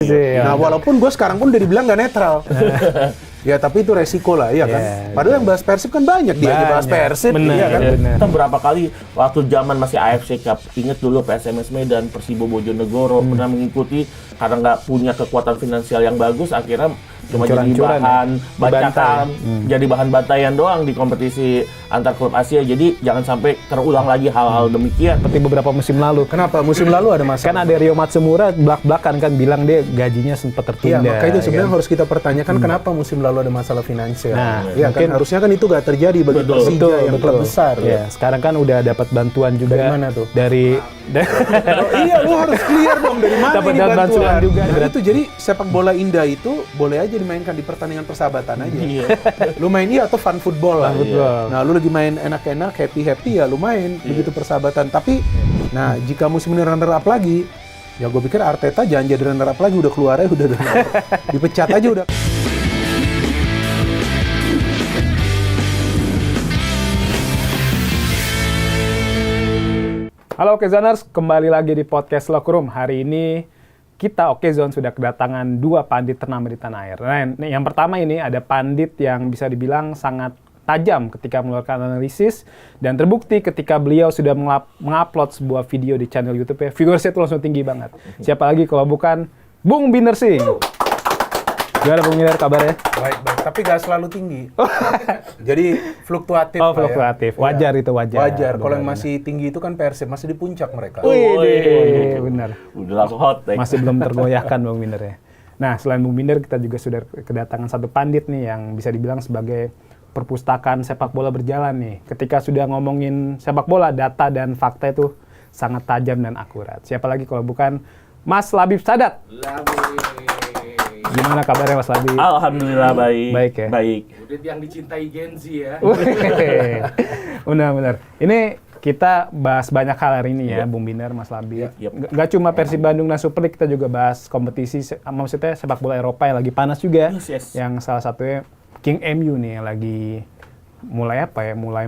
Nah, walaupun gue sekarang pun udah dibilang nggak netral. Ya, tapi itu resiko lah, iya kan? Padahal yang bahas Persib kan banyak dia aja bahas Persib. Bener, iya kan? Kita berapa kali waktu zaman masih AFC Cup, inget dulu PSMS Medan, Persibo Bojonegoro pernah mengikuti karena nggak punya kekuatan finansial yang bagus, akhirnya cuma jadi bahan bacakan, jadi bahan bantaian doang di kompetisi antar klub Asia. Jadi jangan sampai terulang lagi hal-hal demikian. Seperti beberapa musim lalu. Kenapa? Musim lalu ada masalah. Kan ada Rio Matsumura belak-belakan kan bilang dia gajinya sempat tertunda. Iya, makanya itu sebenarnya harus kita pertanyakan kenapa musim lalu ada masalah finansial. Nah, ya kan harusnya kan itu gak terjadi bagi Persija yang klub besar. Ya, sekarang kan udah dapat bantuan juga. Dari mana tuh? Dari iya, lu harus clear dong dari mana dapat ini bantuan juga. Nah, itu jadi sepak bola indah itu boleh aja dimainkan di pertandingan persahabatan aja. Lu main atau fun football lah. Nah, lu lagi main enak-enak, happy-happy ya lu main begitu persahabatan. Tapi nah, jika musim ini runner up lagi, ya gue pikir Arteta jangan jadi runner up lagi, udah keluar aja udah dipecat aja udah. Halo Okezoners, kembali lagi di podcast Locker Room. Hari ini kita Okezon sudah kedatangan dua pandit ternama di tanah air. Nah, yang pertama ini ada pandit yang bisa dibilang sangat tajam ketika mengeluarkan analisis dan terbukti ketika beliau sudah mengupload sebuah video di channel YouTube-nya, viewersnya itu langsung tinggi banget. Siapa lagi kalau bukan Bung Binder Singh. Gimana Bung Binder kabarnya? Baik. Tapi gak selalu tinggi. Jadi fluktuatif. Oh, fluktuatif. Wajar itu, wajar. Wajar. Kalau yang masih tinggi itu kan Persib, masih di puncak mereka. Wih, benar. Udah langsung hot. Masih belum tergoyahkan Bung Binder ya. Nah, selain Bung Binder, kita juga sudah kedatangan satu pandit nih yang bisa dibilang sebagai perpustakaan sepak bola berjalan nih. Ketika sudah ngomongin sepak bola, data dan fakta itu sangat tajam dan akurat. Siapa lagi kalau bukan Mas Labib Sadat. Gimana kabarnya Mas Labib? Alhamdulillah baik. Baik ya? Baik. Udah yang dicintai Gen Z ya. Benar-benar. Ini kita bahas banyak hal hari ini ya, Bung Binder, Mas Labib. Nggak cuma Persib Bandung dan Super League, kita juga bahas kompetisi, maksudnya sepak bola Eropa yang lagi panas juga. Yang salah satunya King MU nih yang lagi mulai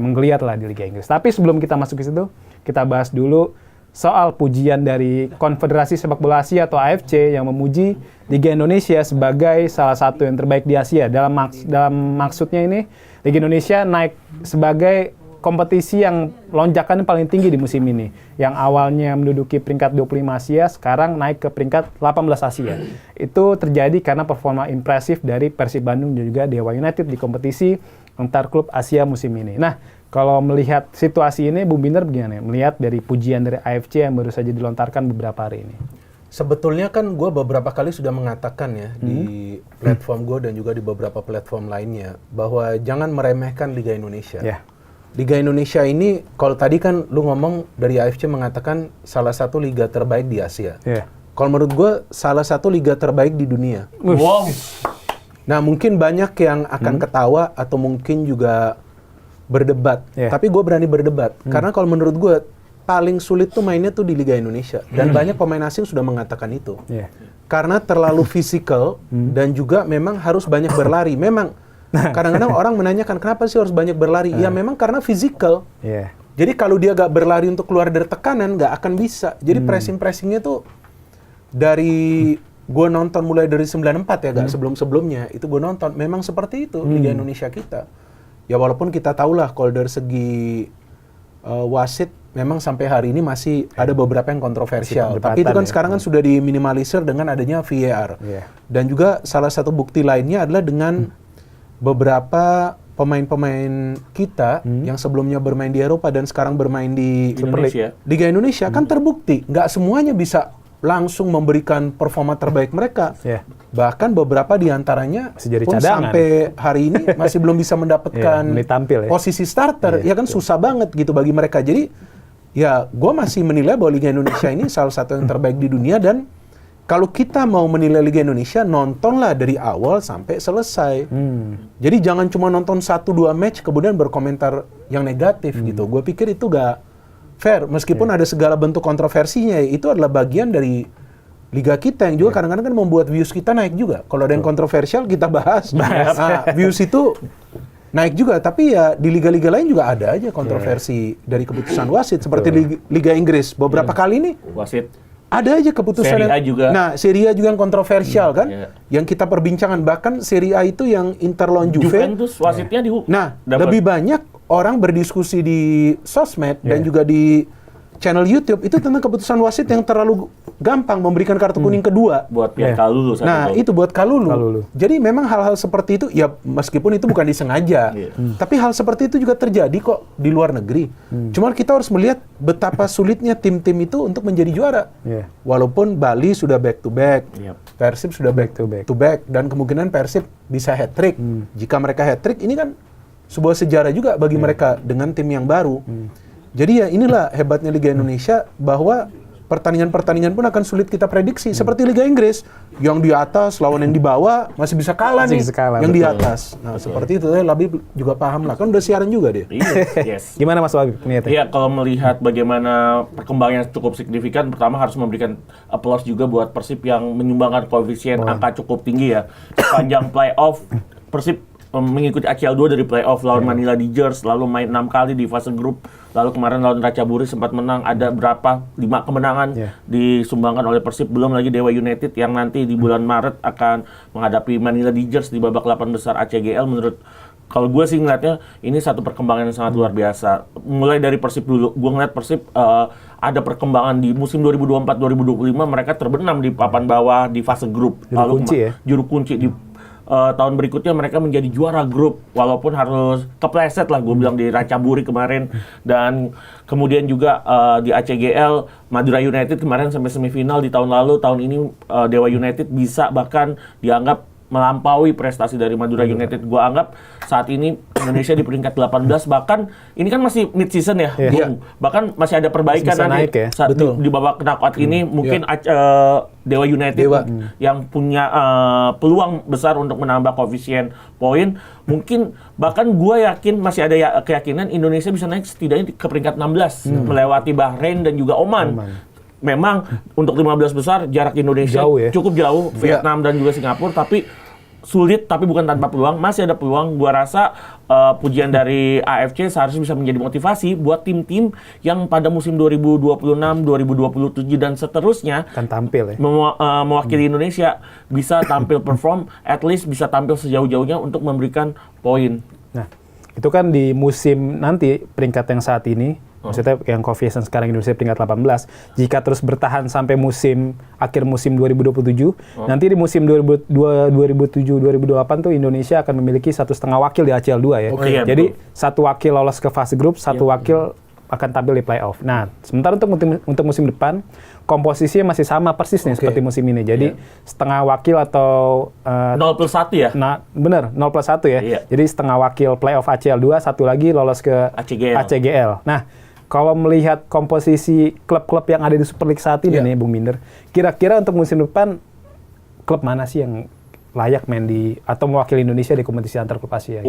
menggeliat lah di Liga Inggris. Tapi sebelum kita masuk ke situ, kita bahas dulu soal pujian dari Konfederasi Sepak Bola Asia atau AFC yang memuji Liga Indonesia sebagai salah satu yang terbaik di Asia. Dalam maksudnya ini, Liga Indonesia naik sebagai kompetisi yang lonjakan paling tinggi di musim ini. Yang awalnya menduduki peringkat 25 Asia, sekarang naik ke peringkat 18 Asia. Itu terjadi karena performa impresif dari Persib Bandung dan juga Dewa United di kompetisi antar klub Asia musim ini. Nah, kalau melihat situasi ini, Bung Binder bagaimana? Melihat dari pujian dari AFC yang baru saja dilontarkan beberapa hari ini. Sebetulnya kan gue beberapa kali sudah mengatakan ya di platform gue dan juga di beberapa platform lainnya bahwa jangan meremehkan Liga Indonesia. Liga Indonesia ini, kalau tadi kan lu ngomong dari AFC mengatakan salah satu liga terbaik di Asia. Kalau menurut gue salah satu liga terbaik di dunia. Wow. Nah, mungkin banyak yang akan ketawa atau mungkin juga berdebat. Tapi gue berani berdebat. Karena kalau menurut gue paling sulit tuh mainnya tuh di Liga Indonesia. Dan banyak pemain asing sudah mengatakan itu. Karena terlalu fisikal dan juga memang harus banyak berlari. Memang kadang-kadang orang menanyakan kenapa sih harus banyak berlari? Ya memang karena fisikal. Jadi kalau dia gak berlari untuk keluar dari tekanan, gak akan bisa. Jadi pressing-pressingnya tuh dari gue nonton mulai dari 94 ya, gak sebelum-sebelumnya. Itu gue nonton. Memang seperti itu Liga Indonesia kita. Ya walaupun kita tahulah kalau dari segi wasit memang sampai hari ini masih ada beberapa yang kontroversial. Tapi itu kan sekarang kan sudah diminimalisir dengan adanya VAR. Dan juga salah satu bukti lainnya adalah dengan beberapa pemain-pemain kita yang sebelumnya bermain di Eropa dan sekarang bermain di Liga Indonesia kan terbukti nggak semuanya bisa langsung memberikan performa terbaik mereka. Bahkan beberapa diantaranya pun sampai hari ini masih belum bisa mendapatkan posisi starter. Ya kan susah banget gitu bagi mereka. Jadi ya gue masih menilai bahwa Liga Indonesia ini salah satu yang terbaik di dunia. Dan kalau kita mau menilai Liga Indonesia, nontonlah dari awal sampai selesai. Jadi jangan cuma nonton 1-2 match kemudian berkomentar yang negatif gitu. Gue pikir itu gak fair. Meskipun ada segala bentuk kontroversinya, itu adalah bagian dari liga kita yang juga kadang-kadang kan membuat views kita naik juga. Kalau ada yang kontroversial kita bahas. Nah, views itu naik juga. Tapi ya di liga-liga lain juga ada aja kontroversi dari keputusan wasit. Seperti Liga Inggris. Beberapa kali ini ada aja keputusan Serie A juga. Nah, Serie A juga yang kontroversial kan, yang kita perbincangkan, bahkan Serie A itu yang Inter lawan Juve. Juventus wasitnya Nah, lebih banyak orang berdiskusi di sosmed dan juga di channel YouTube itu tentang keputusan wasit yang terlalu gampang memberikan kartu kuning kedua buat Kalulu. Nah, itu buat Kalulu. Jadi memang hal-hal seperti itu ya, meskipun itu bukan disengaja, tapi hal seperti itu juga terjadi kok di luar negeri. Cuman kita harus melihat betapa sulitnya tim-tim itu untuk menjadi juara. Walaupun Bali sudah back to back, Persib sudah back to back, dan kemungkinan Persib bisa hat-trick. Jika mereka hat-trick, ini kan sebuah sejarah juga bagi mereka dengan tim yang baru. Jadi ya inilah hebatnya Liga Indonesia, bahwa pertandingan-pertandingan pun akan sulit kita prediksi. Seperti Liga Inggris, yang di atas lawan yang di bawah masih bisa kalah nih, yang di atas. Nah, seperti itu Labib juga paham lah, kan udah siaran juga dia. Gimana Mas Labib? Iya, kalau melihat bagaimana perkembangan yang cukup signifikan, pertama harus memberikan applause juga buat Persib yang menyumbangkan koefisien angka cukup tinggi ya. Sepanjang playoff, Persib mengikuti ACL 2 dari playoff lawan Manila Dodgers, lalu main 6 kali di fase grup, lalu kemarin lawan Ratchaburi sempat menang, ada 5 kemenangan disumbangkan oleh Persib, belum lagi Dewa United yang nanti di bulan Maret akan menghadapi Manila Dodgers di babak 8 besar ACGL. Menurut kalau gue sih ngeliatnya ini satu perkembangan yang sangat luar biasa. Mulai dari Persib dulu, gue ngeliat Persib ada perkembangan di musim 2024-2025, mereka terbenam di papan bawah di fase grup, juru kunci di tahun berikutnya mereka menjadi juara grup, walaupun harus kepleset lah gue bilang di Ratchaburi kemarin, dan kemudian juga di ACGL Madura United kemarin sampai semifinal di tahun lalu. Tahun ini Dewa United bisa bahkan dianggap melampaui prestasi dari Madura United. Gue anggap saat ini Indonesia di peringkat 18, bahkan ini kan masih mid season ya, bahkan masih ada perbaikan nanti di babak knockout ini. Mungkin Dewa United yang punya peluang besar untuk menambah koefisien poin. Mungkin bahkan gue yakin masih ada keyakinan Indonesia bisa naik setidaknya ke peringkat 16 melewati Bahrain dan juga Oman. Memang untuk 15 besar jarak Indonesia cukup jauh, Vietnam dan juga Singapura, tapi sulit, tapi bukan tanpa peluang. Masih ada peluang. Gua rasa pujian dari AFC seharusnya bisa menjadi motivasi buat tim-tim yang pada musim 2026, 2027 dan seterusnya akan tampil mewakili Indonesia, bisa tampil perform, at least bisa tampil sejauh-jauhnya untuk memberikan poin. Nah, itu kan di musim nanti peringkat yang saat ini, maksudnya yang koefisien sekarang Indonesia peringkat 18, jika terus bertahan sampai akhir musim 2027, nanti di musim 2027-2028 tuh Indonesia akan memiliki 1,5 wakil di ACL 2 ya. Jadi betul. 1 wakil lolos ke fase grup, 1 wakil akan tampil di playoff. Nah, sementara untuk musim depan, komposisinya masih sama persis nih seperti musim ini. Jadi setengah wakil atau 0+1 ya? Nah, benar, 0+1 ya. Jadi setengah wakil playoff ACL 2, 1 lagi lolos ke ACGL. Nah, kalau melihat komposisi klub-klub yang ada di Super League saat ini nih, Bung Binder, kira-kira untuk musim depan klub mana sih yang layak main atau mewakili Indonesia di kompetisi antar klub Asia?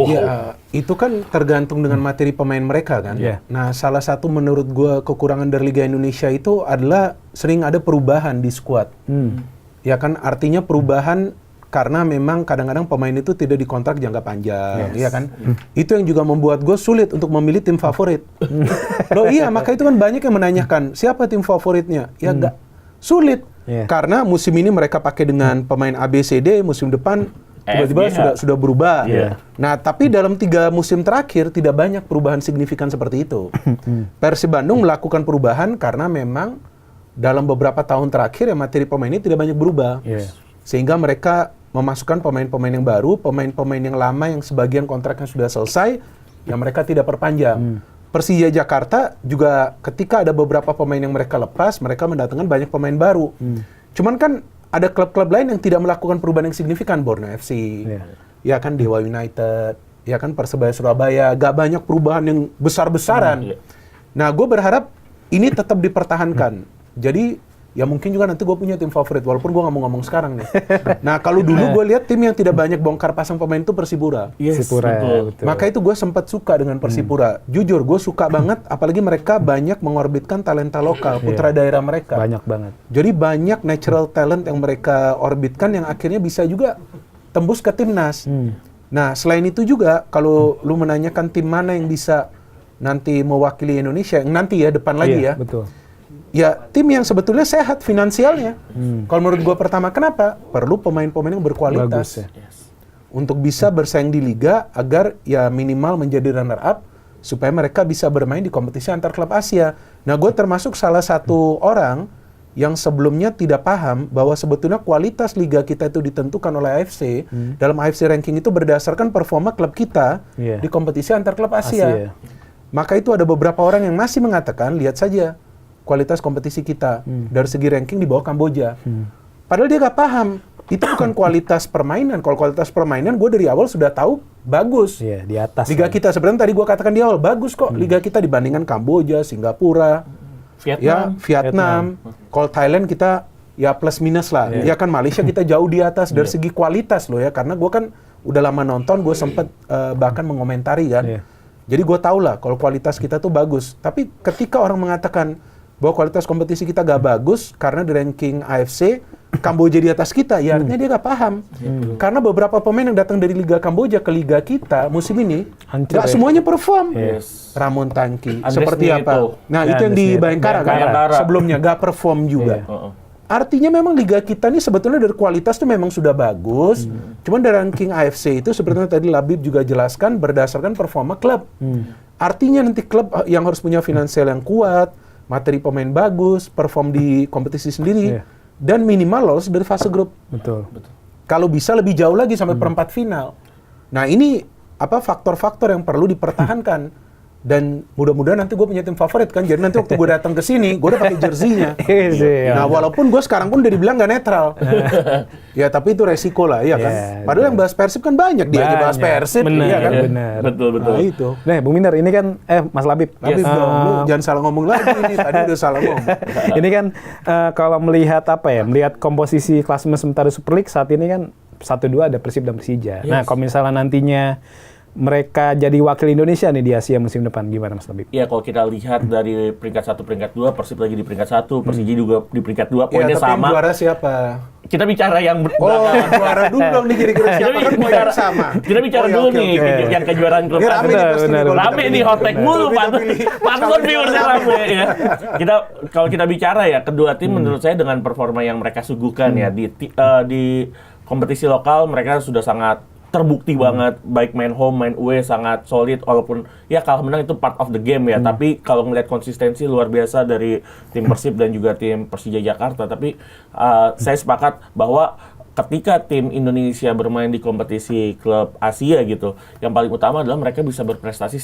Itu kan tergantung dengan materi pemain mereka kan. Nah, salah satu menurut gue kekurangan dari Liga Indonesia itu adalah sering ada perubahan di skuad. Ya kan, artinya perubahan karena memang kadang-kadang pemain itu tidak dikontrak jangka panjang, ya kan? Itu yang juga membuat gue sulit untuk memilih tim favorit. Loh iya, maka itu kan banyak yang menanyakan, siapa tim favoritnya? Ya enggak, sulit. Karena musim ini mereka pakai dengan pemain ABCD, musim depan tiba-tiba sudah berubah. Nah, tapi dalam 3 musim terakhir tidak banyak perubahan signifikan seperti itu. Persib Bandung melakukan perubahan karena memang dalam beberapa tahun terakhir ya materi pemain ini tidak banyak berubah. Sehingga mereka memasukkan pemain-pemain yang baru, pemain-pemain yang lama yang sebagian kontraknya sudah selesai, yang mereka tidak perpanjang. Persija Jakarta juga ketika ada beberapa pemain yang mereka lepas, mereka mendatangkan banyak pemain baru. Cuman kan ada klub-klub lain yang tidak melakukan perubahan yang signifikan, Borneo FC, ya kan Dewa United, ya kan Persebaya Surabaya, gak banyak perubahan yang besar-besaran. Nah, gue berharap ini tetap dipertahankan. Jadi ya mungkin juga nanti gue punya tim favorit, walaupun gue nggak mau ngomong sekarang nih. Nah, kalau dulu gue lihat tim yang tidak banyak bongkar pasang pemain itu Persipura. Betul. Maka itu gue sempat suka dengan Persipura. Jujur, gue suka banget, apalagi mereka banyak mengorbitkan talenta lokal, putra daerah mereka. Banyak banget. Jadi banyak natural talent yang mereka orbitkan yang akhirnya bisa juga tembus ke timnas. Nah, selain itu juga, kalau lu menanyakan tim mana yang bisa nanti mewakili Indonesia, yang nanti ya, depan lagi ya. Betul. ya tim yang sebetulnya sehat finansialnya. Kalau menurut gue pertama, kenapa? Perlu pemain-pemain yang berkualitas. Bagus, ya. Untuk bisa bersaing di liga agar ya minimal menjadi runner up supaya mereka bisa bermain di kompetisi antar klub Asia. Nah, gue termasuk salah satu orang yang sebelumnya tidak paham bahwa sebetulnya kualitas liga kita itu ditentukan oleh AFC. Dalam AFC ranking itu berdasarkan performa klub kita di kompetisi antar klub Asia. Maka itu ada beberapa orang yang masih mengatakan, lihat saja kualitas kompetisi kita dari segi ranking di bawah Kamboja. Padahal dia gak paham. Itu bukan kualitas permainan. Kalau kualitas permainan, gue dari awal sudah tahu bagus. Iya, di atas. Liga kita sebenarnya tadi gue katakan di awal bagus kok. Liga kita dibandingkan Kamboja, Singapura, Vietnam. Kalau Thailand kita ya plus minus lah. Ya kan Malaysia kita jauh di atas dari segi kualitas loh ya. Karena gue kan udah lama nonton, gue sempet bahkan mengomentari kan. Jadi gue tau lah kalau kualitas kita tuh bagus. Tapi ketika orang mengatakan bahwa kualitas kompetisi kita gak bagus karena di ranking AFC Kamboja di atas kita, ya artinya dia gak paham. Karena beberapa pemain yang datang dari Liga Kamboja ke Liga kita musim ini gak semuanya perform. Ramon Tangki, seperti apa? Itu. Nah, itu yang di Bayangkara kan? Sebelumnya gak perform juga. Artinya memang Liga kita ini sebetulnya dari kualitas tuh memang sudah bagus. Cuman dari ranking AFC itu seperti tadi Labib juga jelaskan berdasarkan performa klub. Artinya nanti klub yang harus punya finansial yang kuat, materi pemain bagus, perform di kompetisi sendiri, dan minimal lolos dari fase grup. Betul. Kalau bisa lebih jauh lagi sampai perempat final. Nah, ini faktor-faktor yang perlu dipertahankan. Dan mudah-mudahan nanti gue punya tim favorit kan. Jadi nanti waktu gue datang ke sini, gue udah pakai jersey-nya. Nah, walaupun gue sekarang pun udah dibilang gak netral. Ya, tapi itu resiko lah, ya kan. Padahal yang bahas Persib kan banyak. Dia aja bahas Persib. Bener, ya kan? bener. Betul. Nah, itu. Nah, Bung Minder, ini kan, Mas Labib. Labib dong, lu jangan salah ngomong lagi ini. Tadi udah salah ngomong. Ini kan, kalau melihat melihat komposisi klasemen sementara Super League saat ini kan 1-2 ada Persib dan Persija. Nah, kalau misalnya nantinya mereka jadi wakil Indonesia nih di Asia musim depan, gimana Mas Labib? Ya, kalau kita lihat dari peringkat 1, peringkat 2, Persib lagi di peringkat 1, Persija juga di peringkat 2, poinnya tapi sama. Yang juara siapa? Kita bicara yang juara dulu dong nih kira-kira siapa kan poinnya sama. Kita bicara dulu nih yang kejuaraan klub. Rame nih hotek mulu, patut viewersnya rame ya. Kalau kita bicara ya, kedua tim menurut saya dengan performa yang mereka suguhkan ya di kompetisi lokal mereka sudah sangat terbukti banget, baik main home, main away sangat solid, walaupun ya kalah menang itu part of the game ya, tapi kalau ngelihat konsistensi luar biasa dari tim Persib dan juga tim Persija Jakarta, tapi saya sepakat bahwa ketika tim Indonesia bermain di kompetisi klub Asia gitu, yang paling utama adalah mereka bisa berprestasi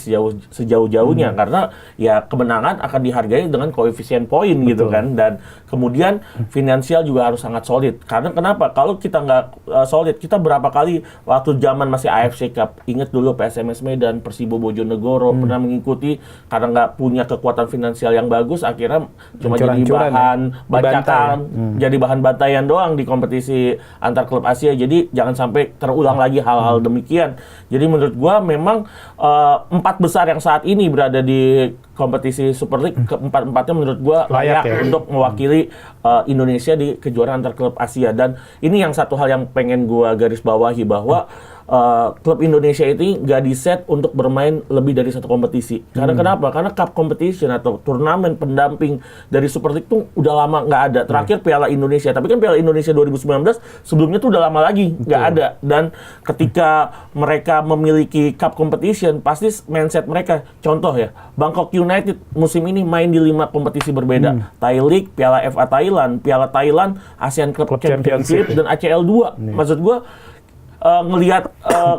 sejauh-jauhnya karena ya kemenangan akan dihargai dengan koefisien poin gitu kan, dan kemudian finansial juga harus sangat solid. Karena kenapa? Kalau kita nggak solid, kita berapa kali waktu zaman masih AFC Cup, inget dulu PSMS Medan, Persibo Bojonegoro pernah mengikuti, karena nggak punya kekuatan finansial yang bagus, akhirnya cuma jadi bahan bacakan, jadi bahan bantaian doang di kompetisi antar klub Asia. Jadi jangan sampai terulang lagi hal-hal demikian. Jadi menurut gua memang 4 besar yang saat ini berada di kompetisi Super League, keempat-empatnya menurut gua layak untuk mewakili Indonesia di kejuaraan antar klub Asia. Dan ini yang satu hal yang pengen gua garis bawahi, bahwa klub Indonesia ini nggak diset untuk bermain lebih dari satu kompetisi. Karena kenapa? Karena cup competition atau turnamen pendamping dari Super League tuh udah lama nggak ada. Terakhir Piala Indonesia, tapi kan Piala Indonesia 2019 sebelumnya tuh udah lama lagi nggak ada. Dan ketika mereka memiliki cup competition, pasti mindset mereka, contoh ya, Bangkok United musim ini main di 5 kompetisi berbeda. Thai League, Piala FA Thailand, Piala Thailand, ASEAN Club Championship, dan ACL 2. Maksud gua ngelihat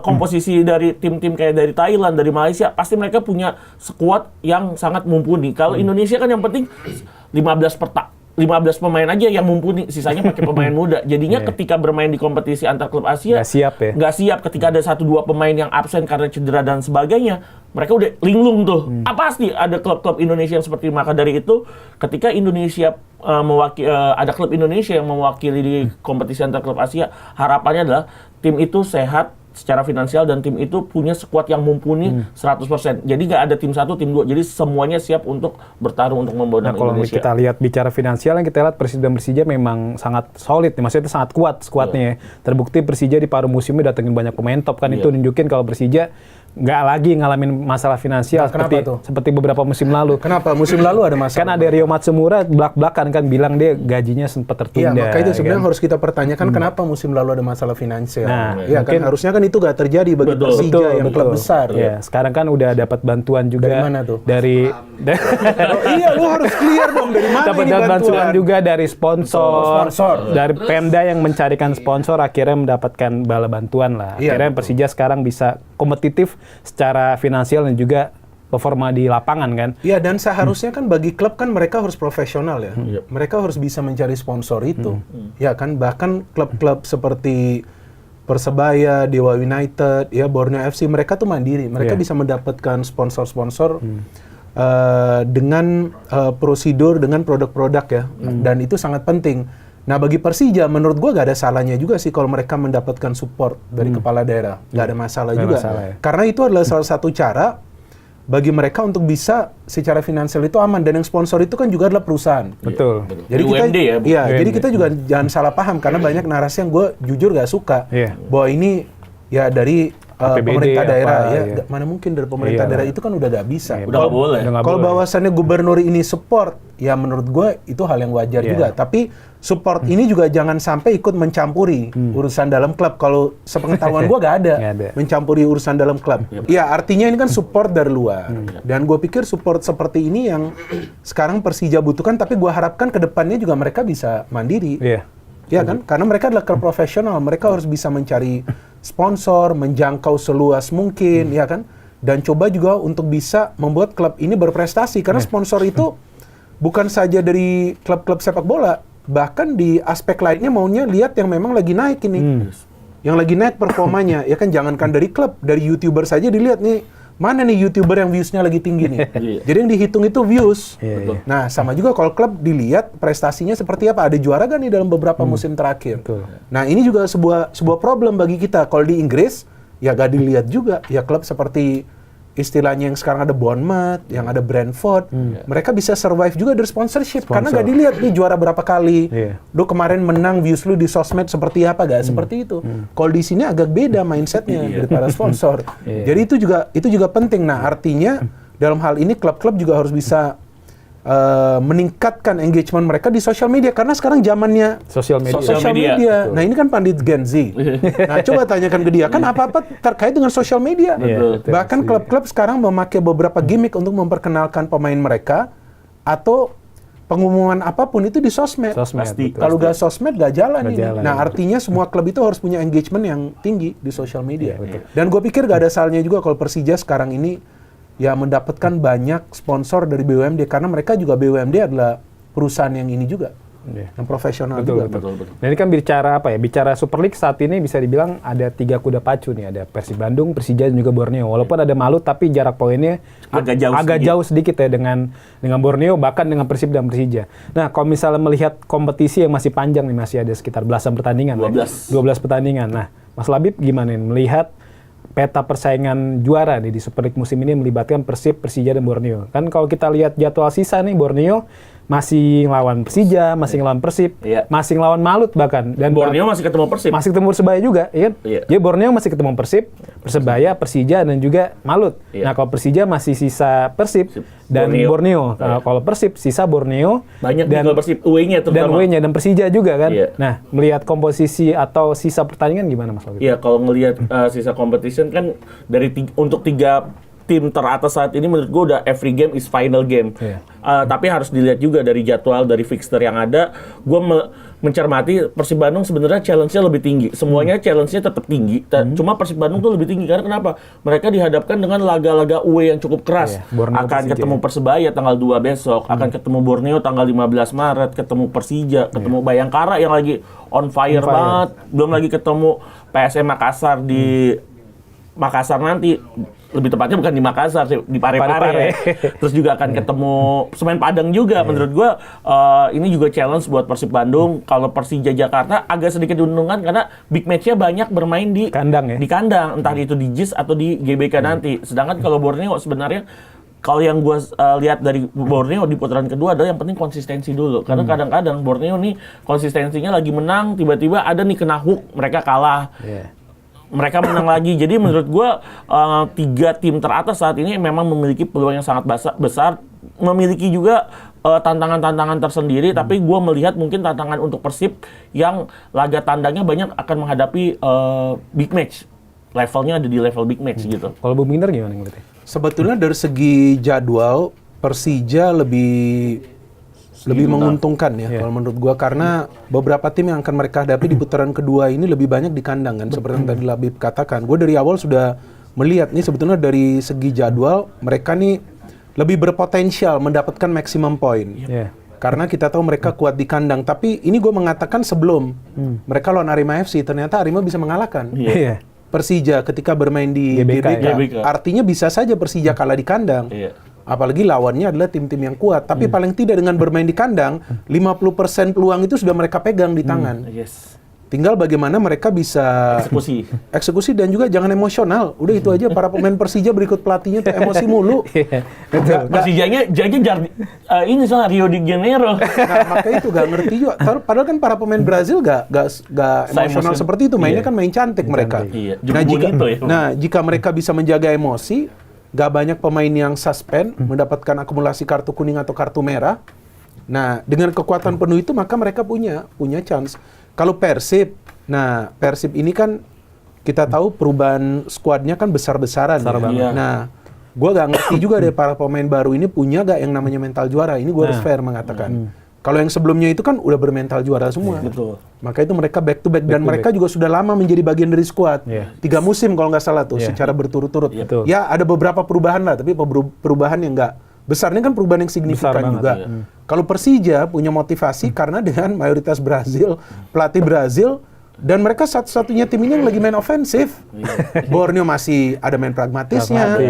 komposisi dari tim-tim kayak dari Thailand, dari Malaysia, pasti mereka punya skuad yang sangat mumpuni. Kalau Indonesia kan yang penting 15 pemain aja yang mumpuni, sisanya pakai pemain muda. Jadinya ketika bermain di kompetisi antar klub Asia nggak siap. Ketika ada 1-2 pemain yang absen karena cedera dan sebagainya, mereka udah linglung tuh. Pasti ada klub-klub Indonesia yang seperti, maka dari itu ketika Indonesia ada klub Indonesia yang mewakili di kompetisi antar klub Asia, harapannya adalah tim itu sehat secara finansial dan tim itu punya skuad yang mumpuni 100%. Jadi nggak ada tim 1, tim 2. Jadi semuanya siap untuk bertarung untuk membawa Indonesia. Kalau kita lihat bicara finansial, yang kita lihat Persib dan Persija memang sangat solid, maksudnya sangat kuat skuadnya. Terbukti Persija di paruh musimnya datengin banyak pemain top kan, itu nunjukin kalau Persija nggak lagi ngalamin masalah finansial seperti beberapa musim lalu. Kenapa? Musim lalu ada masalah. Kan ada Ryo Matsumura belak-belakan kan bilang dia gajinya sempat tertunda. Iya, maka itu sebenarnya harus kita pertanyakan kenapa musim lalu ada masalah finansial. Nah, ya kan harusnya kan itu nggak terjadi bagi Persija yang klub besar. Ya, sekarang kan udah dapat bantuan juga dari mana tuh? Iya, lu harus clear dong dari mana dapat bantuan juga dari sponsor. Dari Pemda yang mencarikan sponsor akhirnya mendapatkan bala bantuan lah. Akhirnya Persija sekarang bisa kompetitif secara finansial dan juga performa di lapangan kan. Iya, dan seharusnya kan bagi klub kan mereka harus profesional ya. Mereka harus bisa mencari sponsor itu. Ya kan, bahkan klub-klub seperti Persebaya, Dewa United, ya Borneo FC, mereka tuh mandiri. Mereka bisa mendapatkan sponsor-sponsor dengan prosedur, dengan produk-produk ya. Dan itu sangat penting. Nah, bagi Persija, menurut gua gak ada salahnya juga sih kalau mereka mendapatkan support dari kepala daerah. Gak ada masalah juga. Karena itu adalah salah satu cara bagi mereka untuk bisa secara finansial itu aman. Dan yang sponsor itu kan juga adalah perusahahan. Betul. Jadi jadi kita juga jangan salah paham. Karena banyak narasi yang gue jujur gak suka. Bahwa ini ya dari pemerintah daerah. Mana mungkin dari pemerintah daerah itu kan udah gak bisa. Udah gak boleh. Kalau bahwasannya gubernur ini support, ya menurut gue itu hal yang wajar juga. Tapi support ini juga jangan sampai ikut mencampuri urusan dalam klub. Kalau sepengetahuan gue gak ada mencampuri urusan dalam klub. Ya artinya ini kan support dari luar. Dan gue pikir support seperti ini yang sekarang Persija butuhkan. Tapi gue harapkan ke depannya juga mereka bisa mandiri. Ya kan? Karena mereka adalah klub profesional. Mereka harus bisa mencari sponsor, menjangkau seluas mungkin, ya kan? Dan coba juga untuk bisa membuat klub ini berprestasi. Karena sponsor itu bukan saja dari klub-klub sepak bola. Bahkan di aspek lainnya maunya lihat yang memang lagi naik ini. Yang lagi naik performanya. Ya kan, jangankan dari klub, dari YouTuber saja dilihat nih, mana nih YouTuber yang views-nya lagi tinggi nih. Jadi yang dihitung itu views. Nah, sama juga kalau klub dilihat prestasinya seperti apa. Ada juara gak nih dalam beberapa musim terakhir. Nah, ini juga sebuah problem bagi kita. Kalau di Inggris, ya gak dilihat juga. Ya klub seperti istilahnya yang sekarang ada Bournemouth, yang ada Brentford, mereka bisa survive juga dari sponsorship. Karena gak dilihat nih juara berapa kali. Lu kemarin menang, views lu di sosmed seperti apa, gak seperti itu. Kalau di sini agak beda mindsetnya dari para sponsor. Jadi itu juga penting. Nah, artinya dalam hal ini klub-klub juga harus bisa meningkatkan engagement mereka di sosial media, karena sekarang zamannya sosial media. Nah, ini kan pandit Gen Z. Nah, coba tanyakan ke dia, kan apa-apa terkait dengan sosial media. Bahkan klub-klub sekarang memakai beberapa gimmick untuk memperkenalkan pemain mereka, atau pengumuman apapun itu di sosmed. Kalau gak sosmed gak jalan ini. Nah, artinya semua klub itu harus punya engagement yang tinggi di sosial media. Dan gue pikir gak ada salahnya juga kalau Persija sekarang ini ya mendapatkan banyak sponsor dari BUMD, karena mereka juga BUMD adalah perusahaan yang ini juga, yang profesional juga. Betul. Nah, ini kan bicara Super League saat ini bisa dibilang ada 3 kuda pacu nih, ada Persib Bandung, Persija dan juga Borneo. Walaupun ada Malut, tapi jarak poinnya agak jauh sedikit ya dengan Borneo, bahkan dengan Persib dan Persija. Nah, kalau misalnya melihat kompetisi yang masih panjang nih, masih ada sekitar belasan pertandingan, 12 pertandingan. Nah, Mas Labib gimana nih melihat peta persaingan juara nih di Super League musim ini melibatkan Persib, Persija, dan Borneo. Kan kalau kita lihat jadwal sisa nih, Borneo masih ngelawan Persija, masih ngelawan Persib, masih ngelawan Malut bahkan. Dan Borneo masih ketemu Persib. Masih ketemu Persebaya juga, ya kan? Jadi Borneo masih ketemu Persib, Persebaya, Persija, dan juga Malut. Nah, kalau Persija masih sisa Persib dan Borneo. Kalau Persib sisa Borneo banyak dan Persib away-nya terutama. Dan Persija juga kan. Nah, melihat komposisi atau sisa pertandingan gimana Mas Labib? Iya, kalau ngelihat sisa competition kan dari untuk 3 tim teratas saat ini menurut gue udah every game is final game. Tapi harus dilihat juga dari jadwal, dari fixture yang ada. Gue mencermati Persib Bandung sebenarnya challenge-nya lebih tinggi. Semuanya challenge-nya tetap tinggi. Cuma Persib Bandung tuh lebih tinggi karena kenapa? Mereka dihadapkan dengan laga-laga away yang cukup keras. Akan ketemu Persebaya tanggal 2 besok, akan ketemu Borneo tanggal 15 Maret, ketemu Persija, ketemu Bayangkara yang lagi on fire banget. Belum lagi ketemu PSM Makassar di Makassar nanti. Lebih tepatnya bukan di Makassar sih, di Parepare. Terus juga akan ketemu Semen Padang juga. Menurut gue ini juga challenge buat Persib Bandung. Kalau Persija Jakarta agak sedikit diuntungkan karena big match-nya banyak bermain di kandang ya. Di kandang, entah itu di JIS atau di GBK nanti. Sedangkan kalau Borneo sebenarnya kalau yang gue lihat dari Borneo di putaran kedua adalah yang penting konsistensi dulu. Karena kadang-kadang Borneo nih konsistensinya lagi menang, tiba-tiba ada nih kena hook, mereka kalah. mereka menang lagi. Jadi menurut gue 3 tim teratas saat ini memang memiliki peluang yang sangat besar, memiliki juga tantangan-tantangan tersendiri. Tapi gue melihat mungkin tantangan untuk Persib yang laga tandangnya banyak akan menghadapi big match. Levelnya ada di level big match gitu. Kalau Bung Binder gimana ngeliatnya? Sebetulnya dari segi jadwal Persija lebih menguntungkan ya kalau menurut gua, karena beberapa tim yang akan mereka hadapi di putaran kedua ini lebih banyak di kandang kan, seperti yang tadi Labib katakan. Gue dari awal sudah melihat nih sebetulnya dari segi jadwal mereka nih lebih berpotensial mendapatkan maksimum poin. Karena kita tahu mereka kuat di kandang, tapi ini gue mengatakan sebelum mereka lawan Arema FC, ternyata Arema bisa mengalahkan Persija ketika bermain di GBK. Artinya bisa saja Persija kalah di kandang. Apalagi lawannya adalah tim-tim yang kuat. Tapi paling tidak dengan bermain di kandang, 50% peluang itu sudah mereka pegang di tangan. Tinggal bagaimana mereka bisa eksekusi dan juga jangan emosional. Udah itu aja, para pemain Persija berikut pelatihnya tuh emosi mulu. Persijanya ini soal Rio de Janeiro. Nah, makanya itu gak ngerti juga. Padahal kan para pemain Brazil gak emosional seperti itu. Mainnya kan main cantik mereka. Nah, jika mereka bisa menjaga emosi, gak banyak pemain yang suspend, mendapatkan akumulasi kartu kuning atau kartu merah. Nah, dengan kekuatan penuh itu maka mereka punya chance. Kalau Persib, nah Persib ini kan kita tahu perubahan skuadnya kan besar-besaran. Nah, gue gak ngerti juga deh para pemain baru ini punya gak yang namanya mental juara. Ini gue harus fair mengatakan. Kalau yang sebelumnya itu kan udah bermental juara semua. Maka itu mereka back to back dan mereka juga sudah lama menjadi bagian dari skuad. 3 musim kalau nggak salah tuh secara berturut-turut. Ya ada beberapa perubahan lah, tapi perubahan yang nggak besar. Ini kan perubahan yang signifikan juga. Kalau Persija punya motivasi karena dengan mayoritas Brazil, pelatih Brazil, dan mereka satu-satunya tim ini yang lagi main ofensif. Borneo masih ada main pragmatisnya.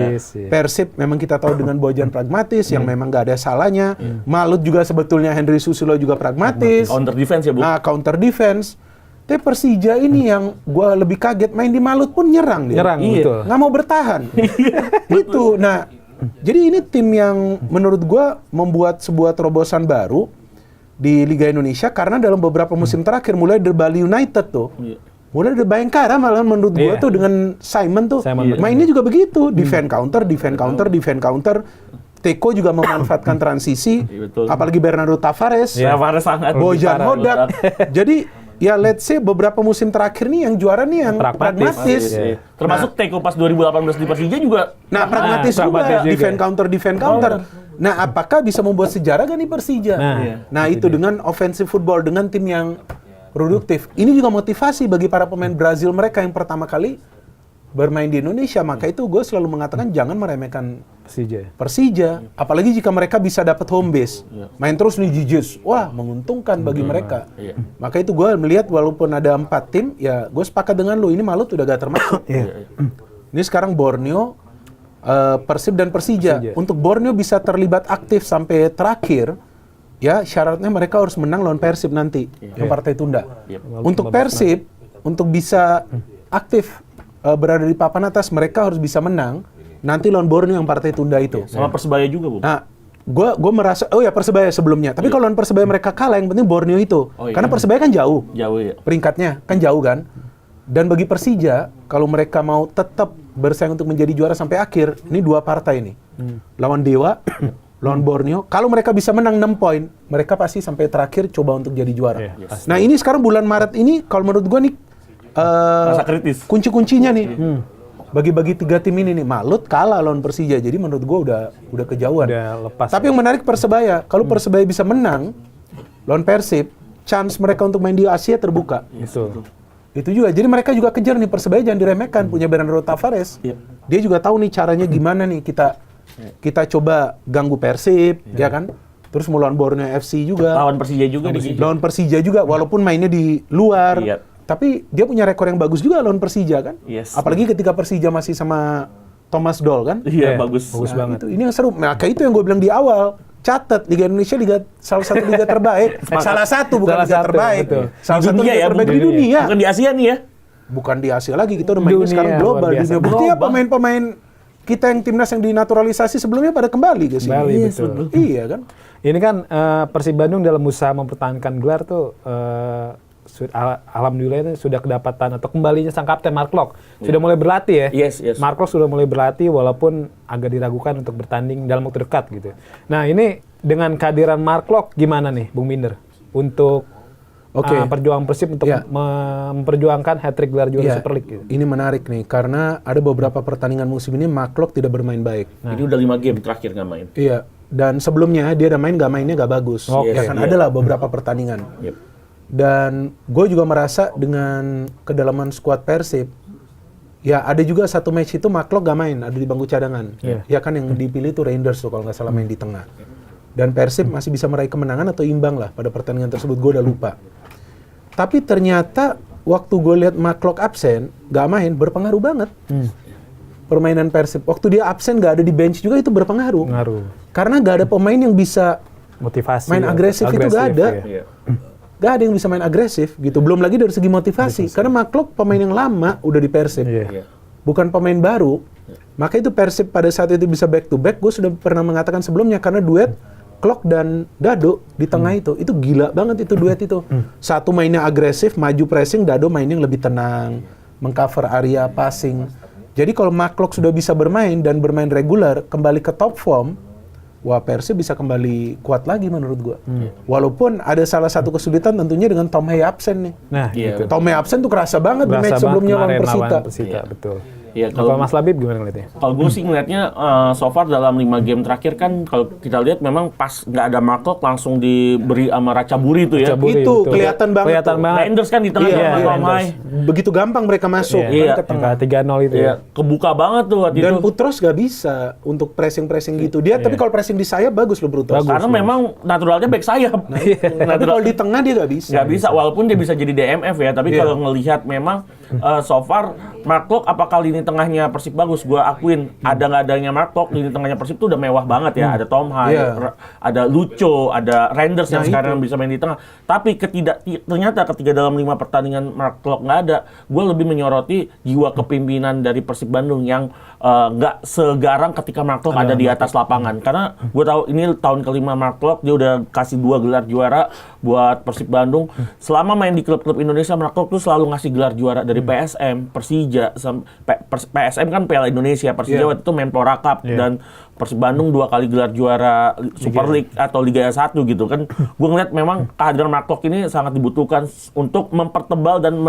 Persib memang kita tahu dengan Bojan pragmatis yang memang nggak ada salahnya. Malut juga sebetulnya Henry Susilo juga pragmatis. Counter defense ya, Bu. Nah, counter defense. Tapi Persija ini yang gue lebih kaget, main di Malut pun nyerang dia. Betul. Nggak mau bertahan. Itu. Nah, jadi ini tim yang menurut gue membuat sebuah terobosan baru di Liga Indonesia, karena dalam beberapa musim terakhir mulai dari Bali United tuh, mulai dari Bayangkara malah menurut gue tuh dengan Simon tuh mainnya juga begitu, defend counter. Teko juga memanfaatkan transisi, apalagi Bernardo Tavares, Bojan Hodak. Jadi ya let's say beberapa musim terakhir nih yang juara nih yang pragmatis. Termasuk Teko pas 2018 di Persija juga. Nah, pragmatis juga. Defend counter. Nah, apakah bisa membuat sejarah gak nih Persija? Nah, itu dengan offensive football, dengan tim yang produktif. Ini juga motivasi bagi para pemain Brazil mereka yang pertama kali bermain di Indonesia. Maka itu gue selalu mengatakan jangan meremehkan Persija. Apalagi jika mereka bisa dapat home base. Main terus nih jijus. Wah, menguntungkan bagi mereka. Maka itu gue melihat walaupun ada 4 tim, ya gue sepakat dengan lu. Ini Malut udah gak termasuk. Ini sekarang Borneo, Persib dan Persija. Untuk Borneo bisa terlibat aktif sampai terakhir, ya syaratnya mereka harus menang lawan Persib nanti, yang partai tunda. Untuk Persib, untuk bisa aktif berada di papan atas, mereka harus bisa menang nanti lawan Borneo yang partai tunda itu. Sama Persebaya juga, Bu. Nah, gue merasa, Persebaya sebelumnya. Tapi kalau lawan Persebaya mereka kalah, yang penting Borneo itu. Karena Persebaya kan jauh. Peringkatnya kan jauh kan. Dan bagi Persija, kalau mereka mau tetap bersaing untuk menjadi juara sampai akhir, ini 2 partai nih. Lawan Dewa, lawan Borneo. Kalau mereka bisa menang 6 poin, mereka pasti sampai terakhir coba untuk jadi juara. Nah, ini sekarang bulan Maret ini, kalau menurut gue nih, masa kritis. Kunci-kuncinya nih. Bagi-bagi 3 tim ini nih, Malut kalah lawan Persija. Jadi menurut gue udah kejauhan. Tapi yang menarik Persebaya, kalau Persebaya bisa menang lawan Persib, chance mereka untuk main di Asia terbuka. Itu juga. Jadi mereka juga kejar nih, Persebaya jangan diremehkan, punya Bernardo Tavares. Dia juga tahu nih caranya gimana nih kita coba ganggu Persib, ya kan? Terus mau lawan Borneo FC juga. Lawan Persija juga walaupun mainnya di luar. Tapi dia punya rekor yang bagus juga lawan Persija kan? Apalagi ketika Persija masih sama Thomas Doll kan? Bagus banget. Ini yang seru. Maka itu yang gue bilang di awal. Catat, Liga Indonesia salah satu liga terbaik. Salah satu, bukan liga terbaik. Salah satu liga terbaik di dunia. Bukan di Asia nih ya? Bukan di Asia lagi, kita udah mainnya sekarang global. Buktinya pemain-pemain kita yang timnas yang dinaturalisasi sebelumnya pada kembali ke sini. Iya kan? Ini kan Persib Bandung dalam usaha mempertahankan gelar tuh alhamdulillah itu sudah kedapatan atau kembalinya sang kapten Mark Locke. Sudah mulai berlatih ya. Yes. Mark Locke sudah mulai berlatih walaupun agak diragukan untuk bertanding dalam waktu dekat gitu. Nah, ini dengan kehadiran Mark Locke gimana nih Bung Binder untuk perjuangan Persib untuk memperjuangkan hat-trick gelar juara Super League gitu. Ini menarik nih karena ada beberapa pertandingan musim ini Mark Locke tidak bermain baik. Ini udah 5 game terakhir nggak main. Iya. Dan sebelumnya dia ada mainnya nggak bagus. Adalah beberapa pertandingan. Yep. Dan gue juga merasa dengan kedalaman skuad Persib, ya ada juga satu match itu Mark Locke gak main, ada di bangku cadangan. Ya kan yang dipilih itu Rangers tuh kalau nggak salah main di tengah. Dan Persib masih bisa meraih kemenangan atau imbang lah pada pertandingan tersebut, gue udah lupa. Tapi ternyata waktu gue lihat Mark Locke absen, gak main, berpengaruh banget. Permainan Persib. Waktu dia absen gak ada di bench juga itu berpengaruh. Karena gak ada pemain yang bisa motivasi main agresif itu gak ada. Gak ada yang bisa main agresif gitu. Belum lagi dari segi motivasi. Karena Mark Locke pemain yang lama udah di Persib. Bukan pemain baru. Maka itu Persib pada saat itu bisa back to back. Gue sudah pernah mengatakan sebelumnya karena duet Klok dan Dado di tengah itu gila banget itu duet itu. Satu mainnya agresif, maju pressing, Dado mainnya lebih tenang, mengcover area passing. Jadi kalau Mark Locke sudah bisa bermain dan bermain reguler, kembali ke top form, wah Persib bisa kembali kuat lagi menurut gua. Walaupun ada salah satu kesulitan tentunya dengan Tom Hey absen nih. Nah, gitu. Tom Hey absen tuh kerasa banget di match sebelumnya lawan Persita. Betul. Ya, kalau Mas Labib gimana ngeliatnya? Kalau gue sih ngeliatnya so far dalam 5 game terakhir kan kalau kita lihat memang pas nggak ada Mark Locke langsung diberi sama Racaburi itu ya. Itu kelihatan banget. Rangers kan di tengah ramai. Begitu gampang mereka masuk ke tengah 3-0 itu. Kebuka banget tuh waktu itu. Dan Putros nggak bisa untuk pressing gitu. Dia tapi kalau pressing di sayap bagus loh Putros. Karena memang naturalnya back sayap. Tapi kalau di tengah dia nggak bisa. Nggak bisa walaupun dia bisa jadi DMF ya. Tapi kalau ngelihat memang so far Mark Locke apakah lini tengahnya Persib bagus? Gue akuin ada nggak adanya Mark Locke lini tengahnya Persib tuh udah mewah banget ya. Ada Tom Hai, ada Lucho, ada Rangers yang sekarang bisa main di tengah. Tapi ternyata ketika dalam 5 pertandingan Mark Locke nggak ada, gue lebih menyoroti jiwa kepemimpinan dari Persib Bandung yang nggak segarang ketika Mark Locke ada di atas lapangan. Karena gue tahu ini tahun kelima Mark Locke, dia udah kasih 2 gelar juara buat Persib Bandung. Selama main di klub-klub Indonesia, Mark Locke tuh selalu ngasih gelar juara dari PSM, Persija, PSM kan Piala Indonesia, Persija waktu itu Menpora Cup dan Persib Bandung 2 kali gelar juara Super League atau Liga 1 gitu kan. Gue ngeliat memang kehadiran Mark Locke ini sangat dibutuhkan untuk mempertebal dan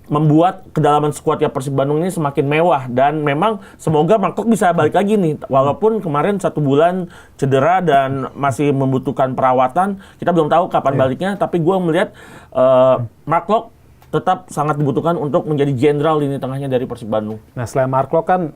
membuat kedalaman skuadnya Persib Bandung ini semakin mewah dan memang semoga Mark Locke bisa balik lagi nih walaupun kemarin 1 bulan cedera dan masih membutuhkan perawatan, kita belum tahu kapan baliknya, tapi gue melihat Mark Locke tetap sangat dibutuhkan untuk menjadi jenderal lini tengahnya dari Persib Bandung. Nah, selain Mark Locke kan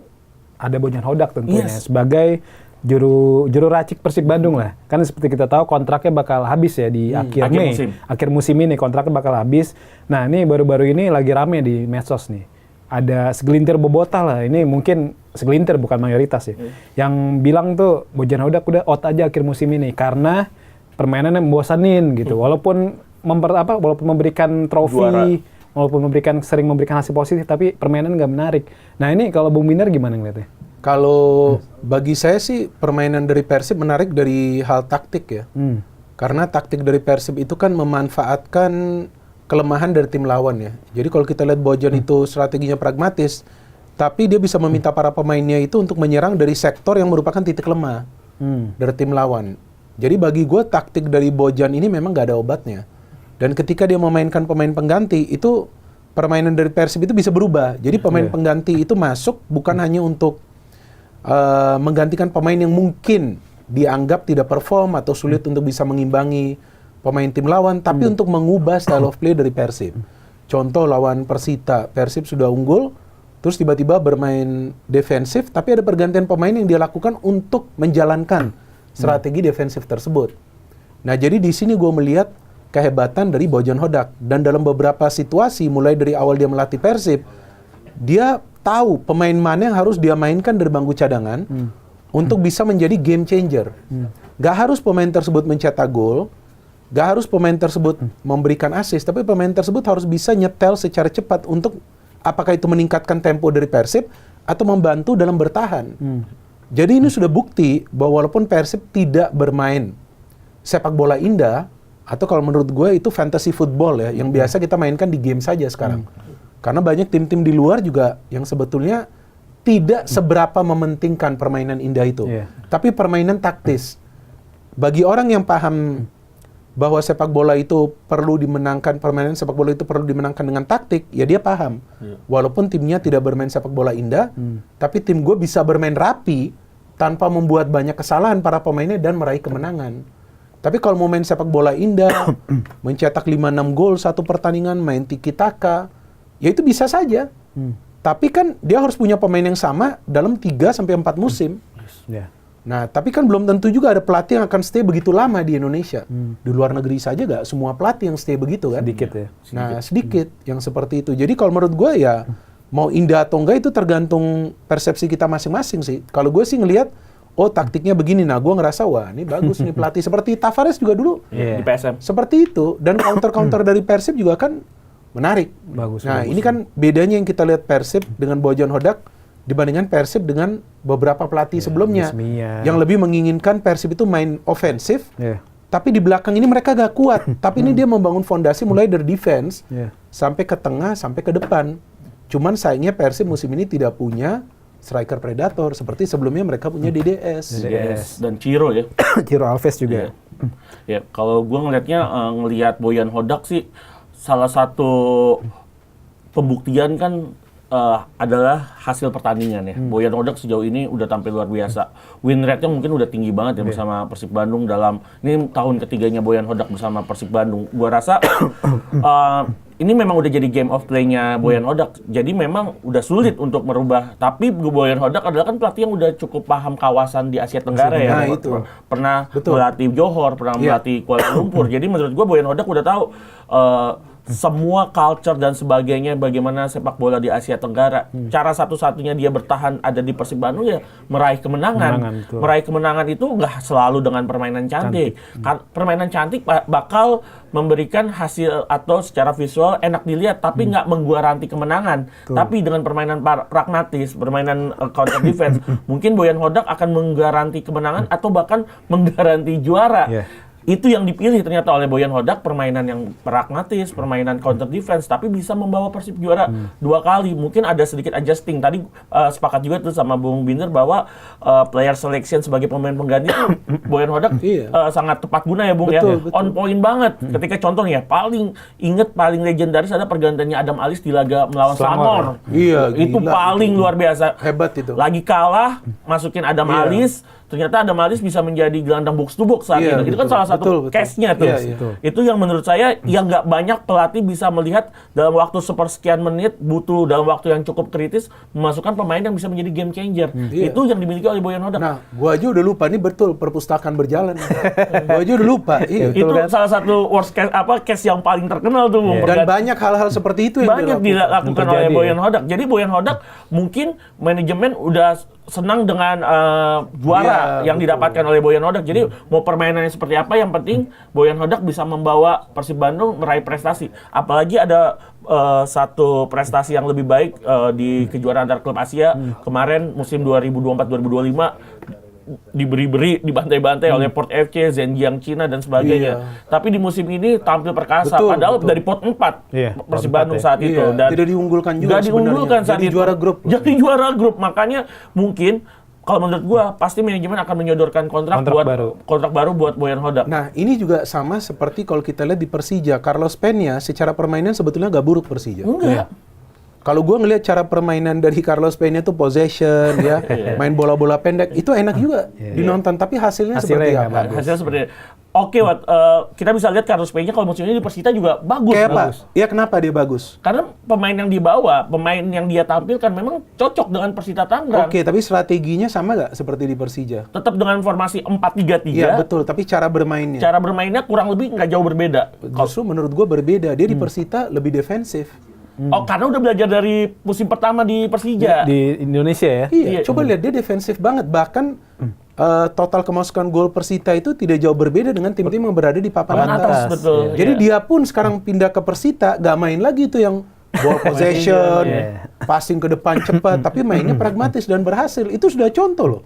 ada Bojan Hodak tentunya sebagai juru racik Persib Bandung lah. Kan seperti kita tahu kontraknya bakal habis ya di akhir musim ini kontraknya bakal habis. Nah, ini baru-baru ini lagi rame di medsos nih. Ada segelintir bobotoh lah. Ini mungkin segelintir bukan mayoritas ya. Yang bilang tuh Bojan Hodak udah out aja akhir musim ini karena permainannya membosanin gitu. Walaupun memberikan trofi, walaupun sering memberikan hasil positif, tapi permainan nggak menarik. Nah ini kalau Bung Binder gimana ngeliatnya? Kalau bagi saya sih permainan dari Persib menarik dari hal taktik ya. Karena taktik dari Persib itu kan memanfaatkan kelemahan dari tim lawan ya. Jadi kalau kita lihat Bojan itu strateginya pragmatis, tapi dia bisa meminta para pemainnya itu untuk menyerang dari sektor yang merupakan titik lemah dari tim lawan. Jadi bagi gue taktik dari Bojan ini memang nggak ada obatnya. Dan ketika dia memainkan pemain pengganti, itu permainan dari Persib itu bisa berubah. Jadi pemain pengganti itu masuk bukan hanya untuk menggantikan pemain yang mungkin dianggap tidak perform atau sulit untuk bisa mengimbangi pemain tim lawan, tapi untuk mengubah style of play dari Persib. Contoh lawan Persita, Persib sudah unggul, terus tiba-tiba bermain defensif, tapi ada pergantian pemain yang dia lakukan untuk menjalankan strategi defensif tersebut. Nah, jadi di sini gue melihat kehebatan dari Bojan Hodak. Dan dalam beberapa situasi, mulai dari awal dia melatih Persib, dia tahu pemain mana yang harus dia mainkan dari bangku cadangan untuk bisa menjadi game changer. Gak harus pemain tersebut mencetak gol, gak harus pemain tersebut memberikan assist, tapi pemain tersebut harus bisa nyetel secara cepat untuk apakah itu meningkatkan tempo dari Persib atau membantu dalam bertahan. Jadi ini sudah bukti bahwa walaupun Persib tidak bermain sepak bola indah, Atau kalau menurut gue itu fantasy football ya, yang biasa kita mainkan di game saja sekarang. Karena banyak tim-tim di luar juga yang sebetulnya tidak seberapa mementingkan permainan indah itu. Tapi permainan taktis. Bagi orang yang paham bahwa sepak bola itu perlu dimenangkan, permainan sepak bola itu perlu dimenangkan dengan taktik, ya dia paham. Walaupun timnya tidak bermain sepak bola indah, tapi tim gue bisa bermain rapi tanpa membuat banyak kesalahan para pemainnya dan meraih kemenangan. Tapi kalau mau main sepak bola indah, mencetak 5-6 gol satu pertandingan, main tiki-taka, ya itu bisa saja. Tapi kan dia harus punya pemain yang sama dalam 3-4 musim. Nah, tapi kan belum tentu juga ada pelatih yang akan stay begitu lama di Indonesia. Di luar negeri saja gak semua pelatih yang stay begitu kan. Sedikit ya. Nah, sedikit yang seperti itu. Jadi kalau menurut gue ya, mau indah atau enggak itu tergantung persepsi kita masing-masing sih. Kalau gue sih ngelihat, oh taktiknya begini, nah gue ngerasa wah ini bagus nih pelatih. Seperti Tavares juga dulu di PSM. seperti itu, dan counter-counter dari Persib juga kan menarik. Bagus. Nah ini kan bedanya yang kita lihat Persib dengan Bojan Hodak dibandingkan Persib dengan beberapa pelatih sebelumnya yang lebih menginginkan Persib itu main ofensif, tapi di belakang ini mereka gak kuat. Tapi ini dia membangun fondasi mulai dari defense sampai ke tengah sampai ke depan. Cuman sayangnya Persib musim ini tidak punya striker predator seperti sebelumnya mereka punya DDS dan Ciro ya. Ciro Alves juga. Ya, kalau gue ngelihat Bojan Hodak sih salah satu pembuktian kan adalah hasil pertandingan ya. Bojan Hodak sejauh ini udah tampil luar biasa. Win rate-nya mungkin udah tinggi banget ya bersama Persib Bandung dalam ini tahun ketiganya Bojan Hodak bersama Persib Bandung. Gua rasa ini memang udah jadi game of play-nya Bojan Hodak. Jadi memang udah sulit untuk merubah. Tapi Bojan Hodak adalah kan pelatih yang udah cukup paham kawasan di Asia Tenggara ya. Nah, itu. Pernah melatih Johor, pernah melatih Kuala Lumpur. Jadi menurut gua Bojan Hodak udah tahu semua culture dan sebagainya bagaimana sepak bola di Asia Tenggara. Cara satu-satunya dia bertahan ada di Persib Bandung ya meraih kemenangan. Meraih kemenangan itu nggak selalu dengan permainan cantik. Permainan cantik bakal memberikan hasil atau secara visual enak dilihat, tapi nggak menggaranti kemenangan. Tapi dengan permainan pragmatis, permainan counter defense, mungkin Bojan Hodak akan menggaranti kemenangan atau bahkan menggaranti juara. Itu yang dipilih ternyata oleh Bojan Hodak, permainan yang pragmatis, permainan counter defense, tapi bisa membawa Persib juara 2 kali. Mungkin ada sedikit adjusting. Tadi sepakat juga tuh sama Bung Binder bahwa player selection sebagai pemain pengganti itu Bojan Hodak sangat tepat guna ya Bung betul. On point banget. Ketika contohnya paling legendaris ada pergantiannya Adam Alis di laga melawan Selangor. Itu paling luar biasa. Hebat itu. Lagi kalah, masukin Adam Alis. Ternyata Adam Alis bisa menjadi gelandang box to box saat itu. Itu kan salah satu case-nya tuh. Itu yang menurut saya yang nggak banyak pelatih bisa melihat dalam waktu sepersekian menit, butuh dalam waktu yang cukup kritis memasukkan pemain yang bisa menjadi game changer. Itu yang dimiliki oleh Bojan Hodak. Nah, gua aja udah lupa nih betul perpustakaan berjalan. Gua aja udah lupa. Itu kan salah satu worst case case yang paling terkenal tuh. Dan banyak hal-hal seperti itu yang banyak dilakukan oleh Bojan Hodak. Jadi Bojan Hodak mungkin manajemen udah senang dengan juara yang didapatkan oleh Bojan Hodak. Jadi mau permainannya seperti apa, yang penting Bojan Hodak bisa membawa Persib Bandung meraih prestasi. Apalagi ada satu prestasi yang lebih baik di kejuaraan antar klub Asia kemarin musim 2024-2025 diberi dibantai-bantai oleh Port FC, Zhenjiang Cina dan sebagainya. Tapi di musim ini tampil perkasa. Padahal dari pot 4 Persib Bandung saat itu dan tidak diunggulkan juga saat jadi itu. Juara grup. Jadi juara grup. Makanya mungkin kalau menurut gua pasti manajemen akan menyodorkan kontrak baru buat Bojan Hodak. Nah, ini juga sama seperti kalau kita lihat di Persija, Carlos Peña secara permainan sebetulnya nggak buruk Persija. Enggak. Kalau gue ngelihat cara permainan dari Carlos Peña itu possession, ya, main bola-bola pendek, itu enak juga dinonton. Tapi hasilnya seperti apa? Hasilnya seperti oke, kita bisa lihat Carlos Peña kalau musim ini di Persita juga bagus. Kayak apa? Iya, kenapa dia bagus? Karena pemain yang dibawa, pemain yang dia tampilkan memang cocok dengan Persita Tangerang. Oke, tapi strateginya sama nggak seperti di Persija? Tetap dengan formasi 4-3-3. Iya, betul. Tapi cara bermainnya? Cara bermainnya kurang lebih nggak jauh berbeda. Justru menurut gue berbeda. Dia di Persita lebih defensif. Oh, karena udah belajar dari musim pertama di Persija. Di Indonesia ya? Iya, coba lihat dia defensif banget. Bahkan total kemasukan gol Persita itu tidak jauh berbeda dengan tim-tim yang berada di papan atas. Betul. Jadi dia pun sekarang pindah ke Persita, gak main lagi itu yang ball possession, passing ke depan cepat, tapi mainnya pragmatis dan berhasil. Itu sudah contoh loh.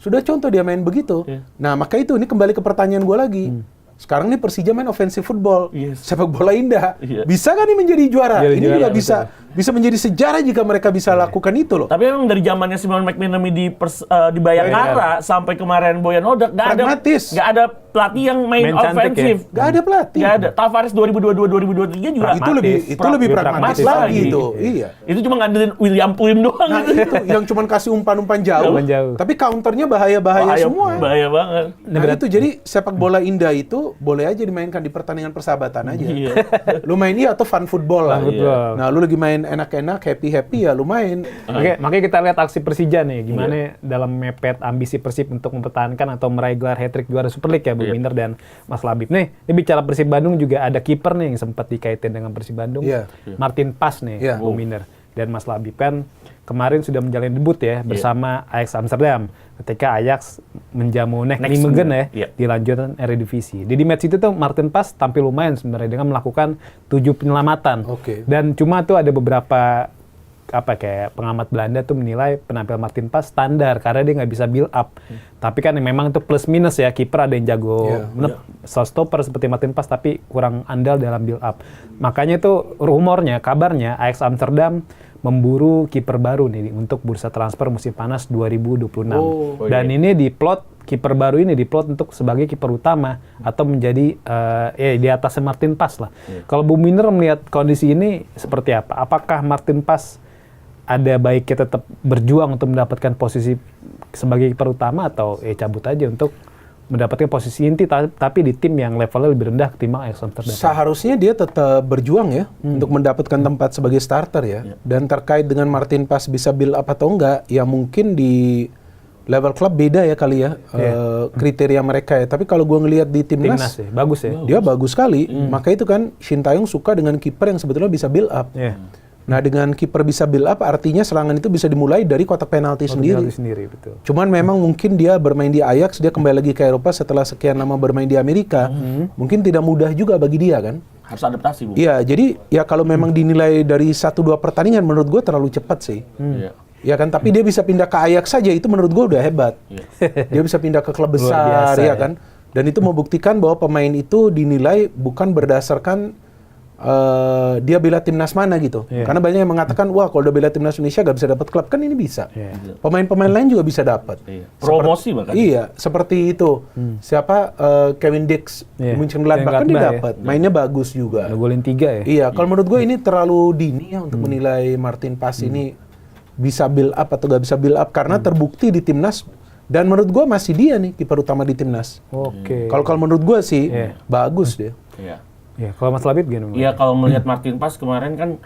Sudah contoh dia main begitu. Nah, maka itu ini kembali ke pertanyaan gue lagi. Sekarang nih Persija main offensive football, sepak bola indah. Iya. Bisa kan nih menjadi juara? Jadi Ini juara, juga bisa menjadi sejarah jika mereka bisa lakukan itu loh. Tapi memang dari zamannya Simon McManamy di Bayangkara sampai kemarin Boyan Hodak nggak ada pelatih yang main ofensif. Nggak ada pelatih. Nggak ada. Tavares 2022-2023 juga itu lebih pragmatis lagi itu. Iya. Itu cuma ngandelin William Pulim doang. Nah itu yang cuma kasih umpan-umpan jauh. Tapi counternya bahaya semua. Bahaya banget. Nah itu jadi sepak bola indah itu boleh aja dimainkan di pertandingan persahabatan aja. Iya. Lu main atau fun football lah. Football. Nah lu lagi main enak-enak, happy-happy ya lu main. Oke, makanya kita lihat aksi Persija nih, gimana dalam mepet ambisi Persib untuk mempertahankan atau meraih gelar hat-trick juara Super League ya, Bung Binder dan Mas Labib. Nih, ini bicara Persib Bandung juga ada kiper nih yang sempat dikaitin dengan Persib Bandung, Martin Pas nih, Bung Binder dan Mas Labib kan kemarin sudah menjalani debut ya bersama Ajax Amsterdam ketika Ajax menjamu Nijmegen ya di lanjutan Eredivisie. Di match itu tuh Martin Pas tampil lumayan sebenarnya dengan melakukan 7 penyelamatan. Dan cuma tuh ada beberapa kayak pengamat Belanda tuh menilai penampilan Martin Pas standar karena dia nggak bisa build up. Tapi kan memang itu plus minus ya, kiper ada yang jago stopper seperti Martin Pas tapi kurang andal dalam build up. Makanya itu rumornya, kabarnya Ajax Amsterdam memburu kiper baru nih untuk bursa transfer musim panas 2026. Dan ini kiper baru ini diplot untuk sebagai kiper utama atau menjadi di atasnya Martin Pas lah. Kalau Bung Binder melihat kondisi ini seperti apa? Apakah Martin Pas ada baiknya tetap berjuang untuk mendapatkan posisi sebagai kiper utama atau cabut aja untuk mendapatkan posisi inti tapi di tim yang levelnya lebih rendah ketimbang Ajax Amsterdam? Seharusnya dia tetap berjuang ya untuk mendapatkan tempat sebagai starter ya. Dan terkait dengan Martin Pas bisa build up atau enggak, ya mungkin di level klub beda ya kali ya kriteria mereka ya. Tapi kalau gue ngelihat di timnas ya, bagus ya. Dia bagus sekali. Maka itu kan Shin Tae-yong suka dengan kiper yang sebetulnya bisa build up. Nah dengan kiper bisa build up artinya serangan itu bisa dimulai dari kotak penalti sendiri. Betul. Cuman memang mungkin dia bermain di Ajax, dia kembali lagi ke Eropa setelah sekian lama bermain di Amerika. Mungkin tidak mudah juga bagi dia kan. Harus adaptasi, Bu. Iya, jadi ya kalau memang dinilai dari 1-2 pertandingan menurut gue terlalu cepat sih. Ya kan, tapi dia bisa pindah ke Ajax saja itu menurut gue udah hebat. Dia bisa pindah ke klub besar ya kan. Dan itu membuktikan bahwa pemain itu dinilai bukan berdasarkan dia bela timnas mana gitu. Karena banyak yang mengatakan, wah kalau udah bela timnas Indonesia gak bisa dapat klub. Kan ini bisa. Pemain-pemain lain juga bisa dapat. Promosi bahkan. Iya, seperti itu. Siapa? Kevin Dix, Mönchengladbach kan dia dapat. Mainnya bagus juga. Golin 3 ya? Iya, kalau menurut gue ini terlalu dini ya untuk menilai Martin Pas ini bisa build up atau gak bisa build up. Karena terbukti di timnas. Dan menurut gue masih dia nih kiper utama di timnas. Kalau menurut gue sih bagus dia. Ya, kalau Mas Labib gimana? Iya, kalau melihat Martin Pas kemarin kan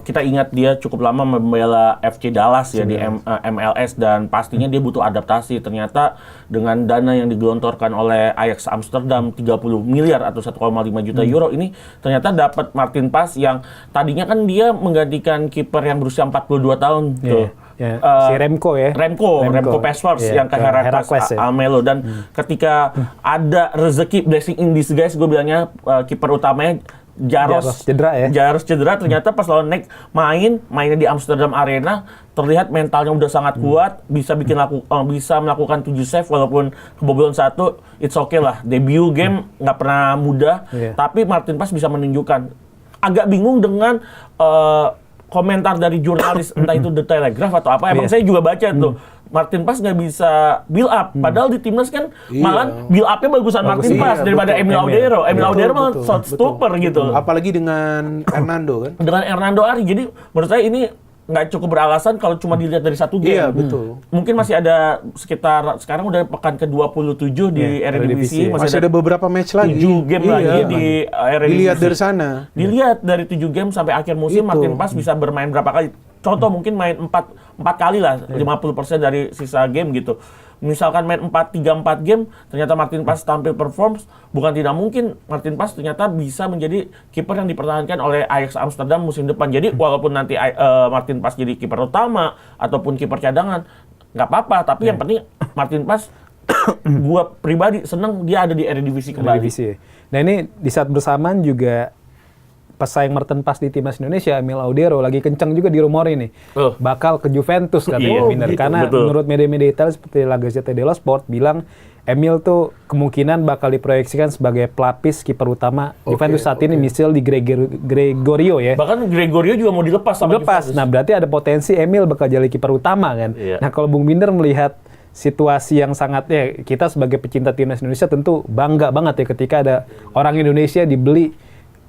kita ingat dia cukup lama membela FC Dallas ya di MLS dan pastinya dia butuh adaptasi. Ternyata dengan dana yang digelontorkan oleh Ajax Amsterdam 30 miliar atau 1,5 juta euro ini ternyata dapat Martin Pas yang tadinya kan dia menggantikan kiper yang berusia 42 tahun tuh. Si Remco ya. Remco Pasversky yang ke Heracles Almelo dan ketika ada rezeki blessing in disguise gue bilangnya kiper utamanya Jaros cedera ternyata pas lawan Nek mainnya di Amsterdam Arena terlihat mentalnya udah sangat kuat, bisa melakukan 7 save walaupun kebobolan 1, it's okay lah. Debut game nggak pernah mudah, tapi Martin Pas bisa menunjukkan. Agak bingung dengan komentar dari jurnalis entah itu The Telegraph atau apa, emang saya juga baca tuh Martin Pas nggak bisa build up, padahal di timnas kan malah build up-nya bagusan Martin Pas daripada Emil Audero. Emil Audero malah shot stopper gitu. Apalagi dengan Hernando kan? Dengan Hernando Ari, jadi menurut saya ini nggak cukup beralasan kalau cuma dilihat dari satu game. Iya, betul. Mungkin masih ada sekitar, sekarang udah pekan ke-27 di Eredivisie. Masih ada beberapa match lagi. 7 game lagi di Eredivisie. Dilihat dari sana. Dilihat dari 7 game sampai akhir musim, Martin Pas bisa bermain berapa kali. Contoh mungkin main 4 kali lah, 50% dari sisa game gitu. Misalkan main 3-4 game, ternyata Martin Pas tampil perform, bukan tidak mungkin Martin Pas ternyata bisa menjadi kiper yang dipertahankan oleh Ajax Amsterdam musim depan. Jadi walaupun nanti Martin Pas jadi kiper utama ataupun kiper cadangan, nggak apa-apa. Tapi yang penting Martin Pas, gua pribadi seneng dia ada di Eredivisie kembali. Nah ini di saat bersamaan juga pesaing Martin Pas di timnas Indonesia, Emil Audero lagi kencang juga di rumor ini bakal ke Juventus katanya. Karena menurut media-media Italia seperti La Gazzetta dello Sport bilang Emil tuh kemungkinan bakal diproyeksikan sebagai pelapis kiper utama Juventus saat ini, misal di Gregorio ya. Bahkan Gregorio juga mau dilepas sama Juventus. Nah, berarti ada potensi Emil bakal jadi kiper utama kan. Iya. Nah, kalau Bung Binder melihat situasi yang sangat, ya kita sebagai pecinta timnas Indonesia tentu bangga banget ya ketika ada orang Indonesia dibeli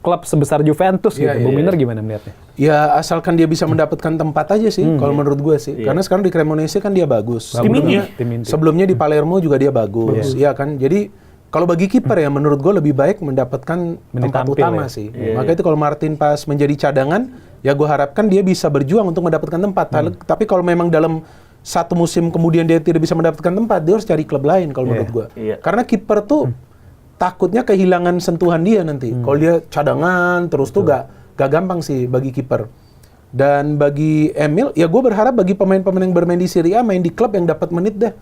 klub sebesar Juventus gitu. Bung Binder gimana melihatnya? Ya asalkan dia bisa mendapatkan tempat aja sih, kalau menurut gue sih. Karena sekarang di Cremonese kan dia bagus. Tim inti. Sebelumnya di Palermo juga dia bagus, ya kan. Jadi kalau bagi kiper ya menurut gue lebih baik mendapatkan tempat utama sih. Makanya itu kalau Martin pas menjadi cadangan, ya gue harapkan dia bisa berjuang untuk mendapatkan tempat. Tapi kalau memang dalam satu musim kemudian dia tidak bisa mendapatkan tempat, dia harus cari klub lain kalau menurut gue. Karena kiper tuh takutnya kehilangan sentuhan dia nanti. Kalau dia cadangan terus tuh gak gampang sih bagi kiper. Dan bagi Emil, ya gue berharap bagi pemain-pemain yang bermain di Serie A main di klub yang dapat menit deh.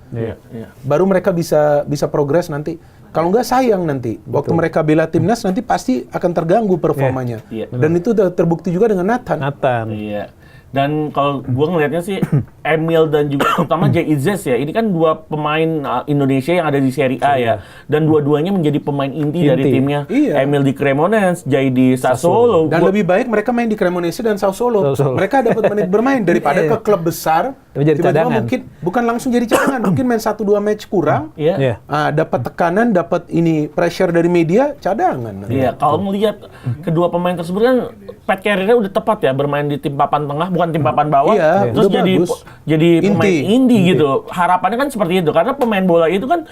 Baru mereka bisa progres nanti. Kalau nggak sayang nanti. Waktu mereka bela timnas nanti pasti akan terganggu performanya. Dan itu udah terbukti juga dengan Nathan. Iya. Dan kalau gue ngelihatnya sih Emil dan juga terutama Jay Izzes ya, ini kan dua pemain Indonesia yang ada di Serie A ya, dan dua-duanya menjadi pemain inti dari timnya. Emil di Cremonese, Jay di Sassuolo. Dan lebih baik mereka main di Cremonese dan Sassuolo. Mereka dapat menit bermain daripada ke klub besar. Tiba-tiba mungkin bukan langsung jadi cadangan, mungkin main 1-2 match kurang. Dapat tekanan, dapat ini pressure dari media, cadangan. Iya, kalau melihat kedua pemain tersebut kan Pat Carrier udah tepat ya bermain di tim papan tengah, bukan tim papan bawah, terus jadi pemain inti gitu. Harapannya kan seperti itu, karena pemain bola itu kan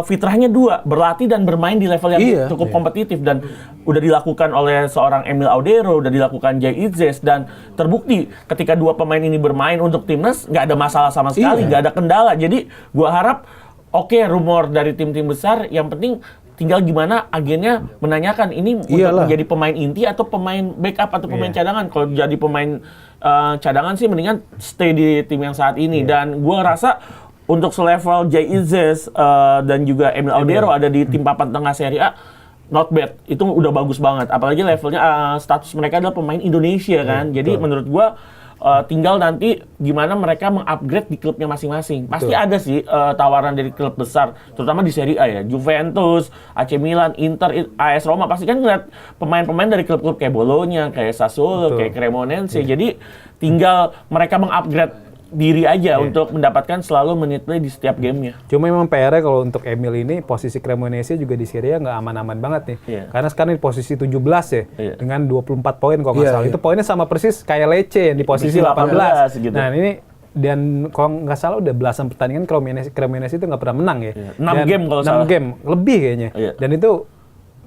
fitrahnya dua, berlatih dan bermain di level yang cukup kompetitif, dan udah dilakukan oleh seorang Emil Audero, udah dilakukan Jay Izzes, dan terbukti ketika dua pemain ini bermain untuk timnas nggak ada masalah sama sekali, nggak ada kendala. Jadi gua harap rumor dari tim-tim besar, yang penting tinggal gimana agennya menanyakan ini untuk menjadi pemain inti atau pemain backup atau pemain cadangan. Kalau jadi pemain cadangan sih mendingan stay di tim yang saat ini. Dan gue rasa untuk selevel Jay Izzes dan juga Emil Audero ada di tim papan tengah Serie A, not bad. Itu udah bagus banget. Apalagi levelnya status mereka adalah pemain Indonesia kan. Jadi menurut gue tinggal nanti gimana mereka mengupgrade di klubnya masing-masing. Pasti ada sih tawaran dari klub besar, terutama di Serie A ya. Juventus, AC Milan, Inter, AS Roma pasti kan ngeliat pemain-pemain dari klub-klub kayak Bologna, kayak Sassuolo, kayak Cremonese. Jadi tinggal mereka mengupgrade diri aja untuk mendapatkan selalu menit play di setiap gamenya. Cuma memang PR-nya kalau untuk Emil ini posisi Cremonese juga di Serie A nggak aman-aman banget nih. Karena sekarang di posisi 17 ya, dengan 24 poin kalau nggak salah. Itu poinnya sama persis kayak Lecce yang di posisi 18. Gitu. Nah ini, dan kalau nggak salah udah belasan pertandingan Cremonese itu nggak pernah menang ya. 6 game kalau salah. 6 game, lebih kayaknya. Dan itu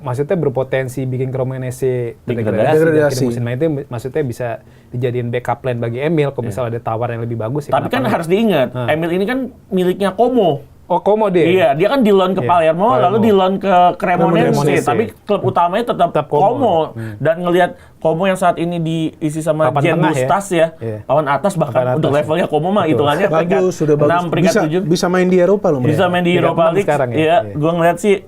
maksudnya berpotensi bikin Cremonese degradasi. Musim lain itu maksudnya bisa dijadiin backup plan bagi Emil kalau misalnya ada tawaran yang lebih bagus. Tapi kan harus diingat, Emil ini kan miliknya Como. Oh, Como dia? Iya, dia kan di-loan ke Palermo, lalu di-loan ke Cremonese. Tapi klub utamanya tetap Como. Dan ngelihat Como yang saat ini diisi sama Jen Bustas ya. Papan atas bahkan untuk levelnya Como mah hitungannya bagus, sudah bagus. 6, peringkat 7. Bisa main di Eropa loh. Bisa main di Europa League. Iya, gue ngeliat sih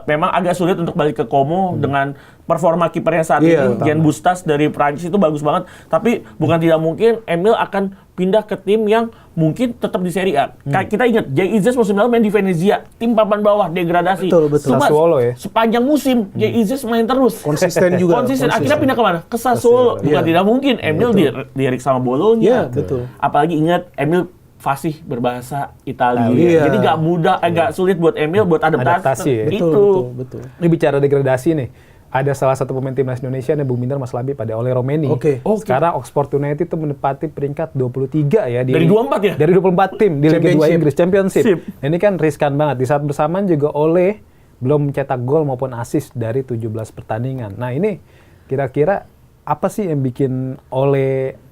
memang agak sulit untuk balik ke Como dengan performa kipernya saat ini. Jen Bustas dari Prancis itu bagus banget. Tapi bukan tidak mungkin Emil akan pindah ke tim yang mungkin tetap di Serie A. Kita ingat, Jay Izzes musim lalu main di Venezia, tim papan bawah, degradasi. Betul. Sassuolo ya. Sepanjang musim, Jay Izzes main terus. Konsisten juga. Konsisten. Akhirnya pindah kemana? Ke Sassuolo. Bukan tidak mungkin. Emil dilirik sama Bologna. Iya, betul. Apalagi ingat, Emil fasih berbahasa Italia. Jadi nggak mudah, agak sulit buat Emil buat adaptasi. Ya. Betul. Ini bicara degradasi nih. Ada salah satu pemain timnas Indonesia nih, Bung Binder, Mas Labi, pada Ole Romeni. Sekarang Oxford United itu menempati peringkat 23 ya. Dari 24 ya? Dari 24 tim di Liga 2 Inggris, Championship. Nah, ini kan riskan banget. Di saat bersamaan juga Ole belum mencetak gol maupun assist dari 17 pertandingan. Nah ini kira-kira apa sih yang bikin Ole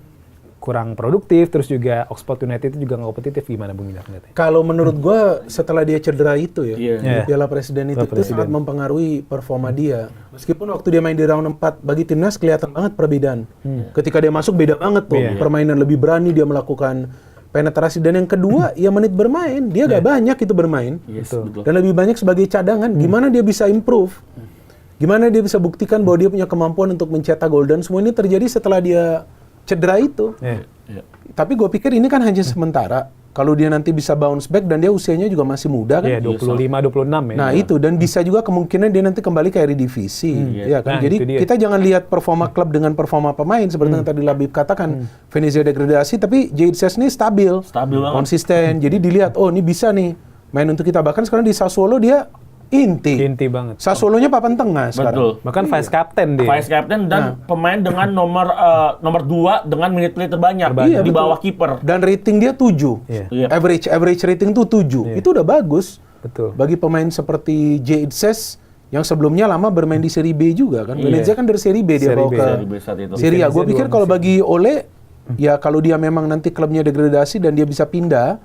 kurang produktif, terus juga Oxford United itu juga nggak kompetitif, gimana Bung Binder? Kalau menurut gue setelah dia cedera itu ya, di Piala Presiden itu sangat mempengaruhi performa dia. Meskipun waktu dia main di round 4 bagi timnas kelihatan banget perbedaan. Ketika dia masuk beda banget tuh, permainan lebih berani, dia melakukan penetrasi. Dan yang kedua, ya menit bermain, dia gak banyak itu bermain. Dan lebih banyak sebagai cadangan, gimana dia bisa improve? Gimana dia bisa buktikan bahwa dia punya kemampuan untuk mencetak gol, dan semua ini terjadi setelah dia cedera itu. Tapi gue pikir ini kan hanya sementara. Kalau dia nanti bisa bounce back dan dia usianya juga masih muda kan? Iya, 25-26 ya. Nah itu, dan bisa juga kemungkinan dia nanti kembali ke Eredivisie. Ya kan? Nah, Jadi kita jangan lihat performa klub dengan performa pemain seperti yang tadi Labib katakan. Venezia degradasi tapi Jadon Sancho ini stabil banget. konsisten. Jadi dilihat, oh ini bisa nih main untuk kita. Bahkan sekarang di Sassuolo dia inti banget. Sassuolo-nya papan tengah sekarang. Betul. Bahkan vice captain dia. Vice captain dan pemain dengan nomor 2 dengan minute play terbanyak Iya, di betul. bawah kiper. Dan rating dia 7. Iya. Average rating tuh 7. Itu udah bagus. Betul. Bagi pemain seperti Jadon Sancho yang sebelumnya lama bermain di Serie B juga kan. Venezia kan dari Serie B dia Serie bawa B. ke Serie B saat itu. Serie A. Gue Venezia pikir dua kalau musim. bagi Ole, ya kalau dia memang nanti klubnya degradasi dan dia bisa pindah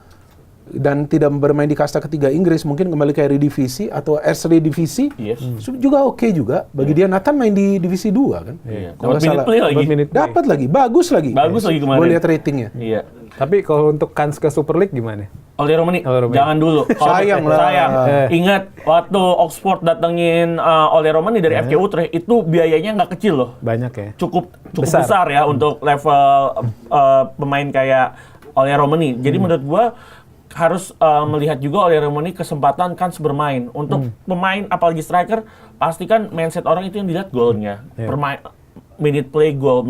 dan tidak bermain di kasta ketiga Inggris, mungkin kembali ke Eredivisie atau Eredivisie, Yes. juga oke juga. Bagi dia Nathan main di divisi 2 kan. Iya. Kalau Dapat minute salah. play lagi. Buat minute play. Dapat lagi, bagus lagi. Bagus lagi kemarin. Gue lihat ratingnya. Iya. Tapi kalau untuk kans ke Super League gimana? Ole Romani, Ole Romani. jangan dulu. Sayang lah. Sayang. Ingat waktu Oxford datengin Ole Romani dari FK Utrecht, itu biayanya nggak kecil loh. Banyak ya. Cukup Besar. besar ya untuk level pemain kayak Ole Romani. Jadi menurut gua harus melihat juga Ole Romani kesempatan kans bermain. Untuk pemain apalagi striker, pastikan mindset orang itu yang dilihat golnya. Permain minute play goal.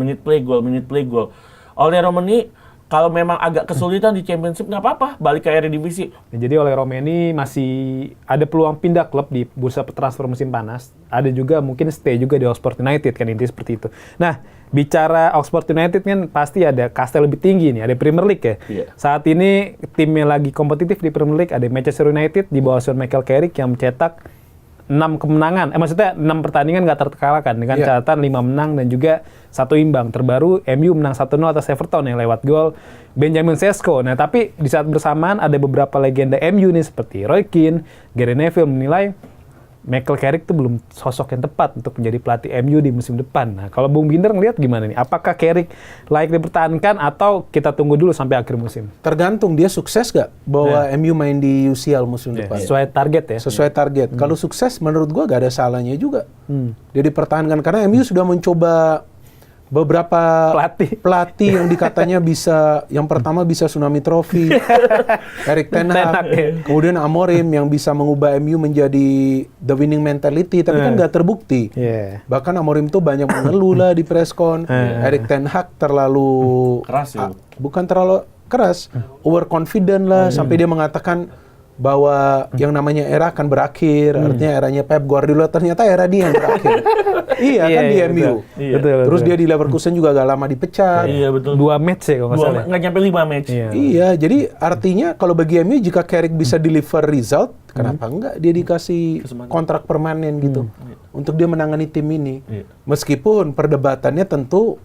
Ole Romani kalau memang agak kesulitan di Championship nggak apa-apa, balik ke Eredivisie. Jadi oleh Romani masih ada peluang pindah klub di bursa transfer musim panas. Ada juga mungkin stay juga di Oxford United kan, intinya seperti itu. Nah, bicara Oxford United kan pasti ada kasta lebih tinggi nih, ada Premier League ya. Iya. Saat ini timnya lagi kompetitif di Premier League, ada Manchester United di bawah Sir Michael Carrick yang mencetak 6 kemenangan, maksudnya 6 pertandingan nggak terkalahkan dengan catatan 5 menang dan juga 1 imbang. Terbaru MU menang 1-0 atas Everton yang lewat gol Benjamin Sesko. Nah, tapi di saat bersamaan ada beberapa legenda MU nih seperti Roy Keane, Gary Neville menilai Michael Carrick itu belum sosok yang tepat untuk menjadi pelatih MU di musim depan. Nah, kalau Bung Binder ngelihat gimana nih? Apakah Carrick layak dipertahankan atau kita tunggu dulu sampai akhir musim? Tergantung dia sukses gak bawa MU main di UCL musim depan. Sesuai target ya? Sesuai target. Kalau sukses menurut gua gak ada salahnya juga. Dia dipertahankan karena MU sudah mencoba beberapa pelatih yang dikatanya bisa, yang pertama bisa Tsunami Trophy, Erik ten Hag, kemudian Amorim yang bisa mengubah MU menjadi the winning mentality, tapi kan nggak terbukti. Bahkan Amorim tuh banyak mengeluh lah di preskon. Erik ten Hag terlalu Keras ya? bukan terlalu keras, overconfident lah, sampai dia mengatakan bahwa yang namanya era akan berakhir, artinya eranya Pep Guardiola, ternyata era dia yang berakhir. Iya kan di MU. Terus dia di Leverkusen juga agak lama dipecat. Iya betul. 2 match ya kalau nggak salah. Nggak nyampe 5 match. Iya, jadi artinya kalau bagi MU jika Carrick bisa deliver result, kenapa enggak dia dikasih kontrak permanen gitu untuk dia menangani tim ini. Meskipun perdebatannya tentu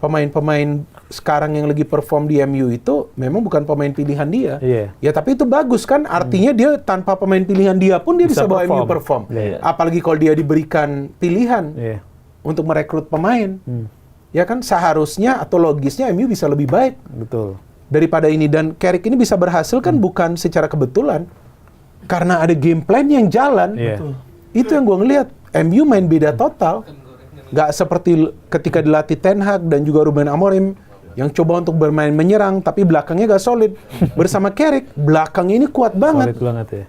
pemain-pemain sekarang yang lagi perform di MU itu memang bukan pemain pilihan dia. Ya tapi itu bagus kan, artinya dia tanpa pemain pilihan dia pun dia bisa bawa MU perform. Apalagi kalau dia diberikan pilihan untuk merekrut pemain. Ya kan seharusnya atau logisnya MU bisa lebih baik. Betul. Daripada ini, dan Carrick ini bisa berhasil kan bukan secara kebetulan. Karena ada game plan yang jalan. Itu yang gue ngelihat. MU main beda total. Nggak seperti ketika dilatih Ten Hag dan juga Ruben Amorim yang coba untuk bermain menyerang tapi belakangnya nggak solid. Bersama Carrick, belakangnya ini kuat banget. Solid banget ya.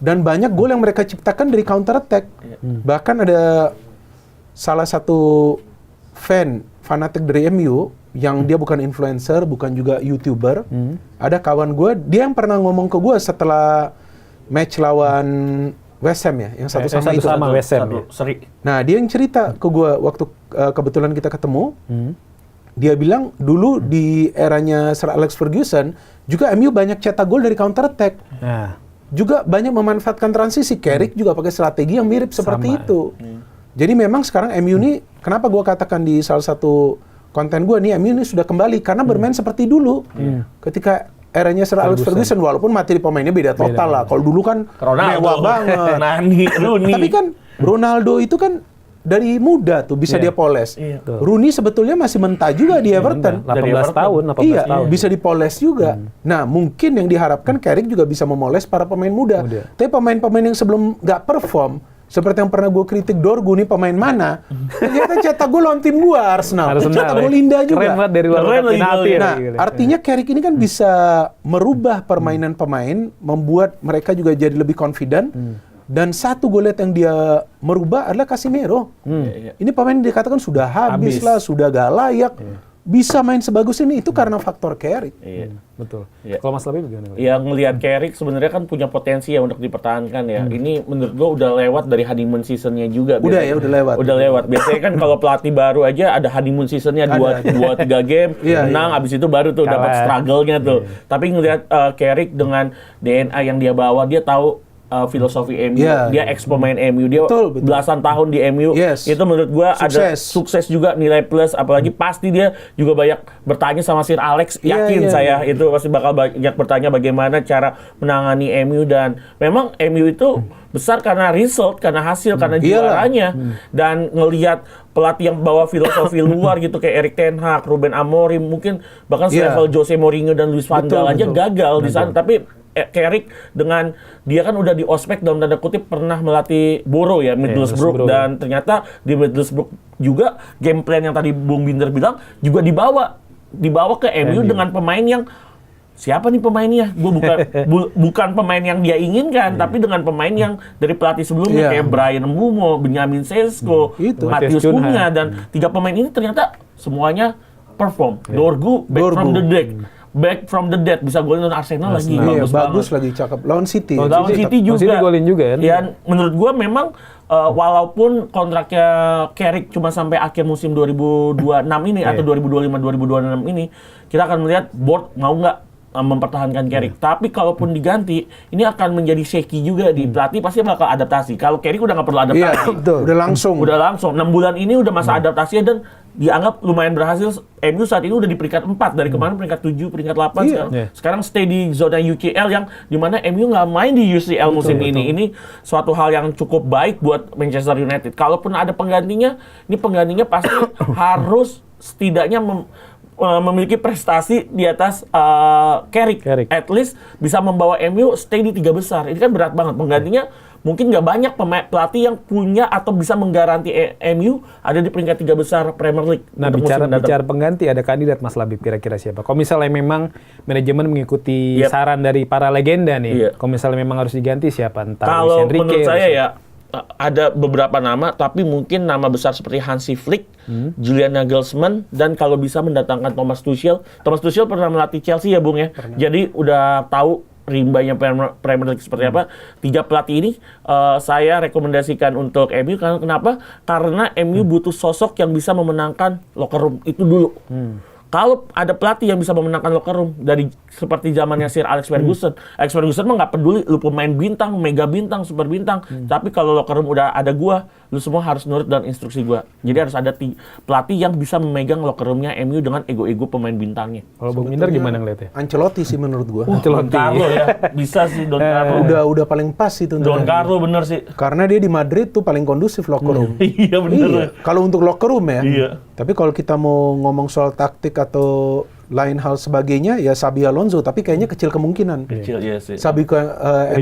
Dan banyak gol yang mereka ciptakan dari counter attack. Bahkan ada salah satu fanatik dari MU yang dia bukan influencer, bukan juga YouTuber. Ada kawan gue, dia yang pernah ngomong ke gue setelah match lawan West Ham ya, yang satu sama West Ham. Nah, dia yang cerita ke gue waktu kebetulan kita ketemu. Dia bilang dulu di eranya Sir Alex Ferguson juga MU banyak cetak gol dari counter attack. Juga banyak memanfaatkan transisi. Carrick juga pakai strategi yang mirip seperti itu. Jadi memang sekarang MU ini, kenapa gue katakan di salah satu konten gue nih, MU ini sudah kembali karena bermain seperti dulu. Ketika eranya Sir Alex Ferguson, walaupun materi pemainnya beda total lah. Kalau dulu kan mewah banget. Rooney. Tapi kan Ronaldo itu kan dari muda tuh bisa dia poles. Rooney sebetulnya masih mentah juga di Everton. 18 tahun. Bisa dipoles juga. Nah, mungkin yang diharapkan Carrick juga bisa memoles para pemain muda. Tapi pemain-pemain yang sebelum nggak perform, Seperti yang pernah gue kritik Dorgu nih pemain mana, ternyata cetak gol lawan tim gue Arsenal. Cetak gol indah juga. Keren banget dari luar penalti. Nah, artinya Carrick ini kan bisa merubah permainan pemain, membuat mereka juga jadi lebih confident. Dan satu gol yang dia merubah adalah Casemiro. Ini pemain dikatakan sudah habis lah, sudah gak layak. Bisa main sebagus ini itu karena faktor Carrick. Betul. Kalau Mas Labib gimana? Yang ngelihat Carrick sebenarnya kan punya potensi ya untuk dipertahankan ya. Ini menurut gua udah lewat dari honeymoon seasonnya juga. Udah lewat. Udah lewat. Biasanya kan kalau pelatih baru aja ada honeymoon seasonnya 2-3 game, menang, abis itu baru tuh dapat struggle-nya tuh. Tapi ngelihat Carrick dengan DNA yang dia bawa, dia tahu filosofi MU, dia ex pemain MU, dia belasan tahun di MU, itu menurut gua ada sukses juga, nilai plus, apalagi pasti dia juga banyak bertanya sama Sir Alex, yakin saya itu pasti bakal banyak bertanya bagaimana cara menangani MU, dan memang MU itu besar karena result, karena hasil, karena juaranya, dan ngelihat pelatih yang bawa filosofi luar gitu kayak Erik ten Hag, Ruben Amorim, mungkin bahkan selevel Jose Mourinho dan Luis van Gaal aja gagal di sana, tapi Carrick dengan dia kan udah di ospek dalam tanda kutip pernah melatih Borough ya, Middlesbrough, dan ternyata di Middlesbrough juga game plan yang tadi Bung Binder bilang juga dibawa ke MU dengan pemain yang siapa nih pemainnya? Gue bukan pemain yang dia inginkan, tapi dengan pemain yang dari pelatih sebelumnya kayak Brian Mbeumo, Benjamin Sesko, Matheus Cunha, dan 3 pemain ini ternyata semuanya perform. Dorgu back from the dead, bisa golin lawan Arsenal lagi. Bagus lagi, cakep. Lawan City juga. Golin juga kan. Dan menurut gua memang walaupun kontraknya Carrick cuma sampai akhir musim 2026 ini atau 2025-2026 ini, kita akan melihat board mau nggak mempertahankan Carrick. Tapi kalaupun diganti, ini akan menjadi shaky juga di pelatih, pasti bakal adaptasi. Kalau Carrick udah nggak perlu adaptasi. Udah langsung. 6 bulan ini udah masa adaptasinya, dan dianggap lumayan berhasil. MU saat ini udah di peringkat 4 dari kemarin peringkat 7, peringkat 8 sekarang stay di zona UCL yang dimana MU nggak main di UCL musim ini. Ini suatu hal yang cukup baik buat Manchester United. Kalaupun ada penggantinya, ini penggantinya pasti harus setidaknya memiliki prestasi di atas Carrick. At least bisa membawa MU stay di 3 besar. Ini kan berat banget. Penggantinya mungkin nggak banyak pelatih yang punya atau bisa menggaranti MU ada di peringkat 3 besar Premier League. Nah, bicara pengganti, ada kandidat Mas Labib, kira-kira siapa? Kalau misalnya memang manajemen mengikuti saran dari para legenda nih, kalau misalnya memang harus diganti siapa? Entah kalau menurut saya ya, ada beberapa nama, tapi mungkin nama besar seperti Hansi Flick, Julian Nagelsmann, dan kalau bisa mendatangkan Thomas Tuchel. Thomas Tuchel pernah melatih Chelsea ya, Bung ya. Jadi udah tahu rimbanya Premier League seperti apa. 3 pelatih ini saya rekomendasikan untuk MU. Kenapa? Karena MU butuh sosok yang bisa memenangkan locker room itu dulu. Kalau ada pelatih yang bisa memenangkan locker room dari seperti zamannya Sir Alex Ferguson. Alex Ferguson mah nggak peduli lu pemain bintang, mega bintang, super bintang. Tapi kalau locker room udah ada gua, lu semua harus nurut dan instruksi gua. Jadi harus ada pelatih yang bisa memegang locker roomnya MU dengan ego-ego pemain bintangnya. Kalau Bung Minder gimana ngeliatnya? Ancelotti sih menurut gua. Don Carlo ya. Bisa sih Don Carlo. Udah paling pas itu. Don Carlo bener sih. Karena dia di Madrid tuh paling kondusif locker room. Iya bener. Kalau untuk locker room ya. Iya. Tapi kalau kita mau ngomong soal taktik atau lain hal sebagainya, ya Xabi Alonso, tapi kayaknya kecil kemungkinan. Kecil, iya sih. Xabi ke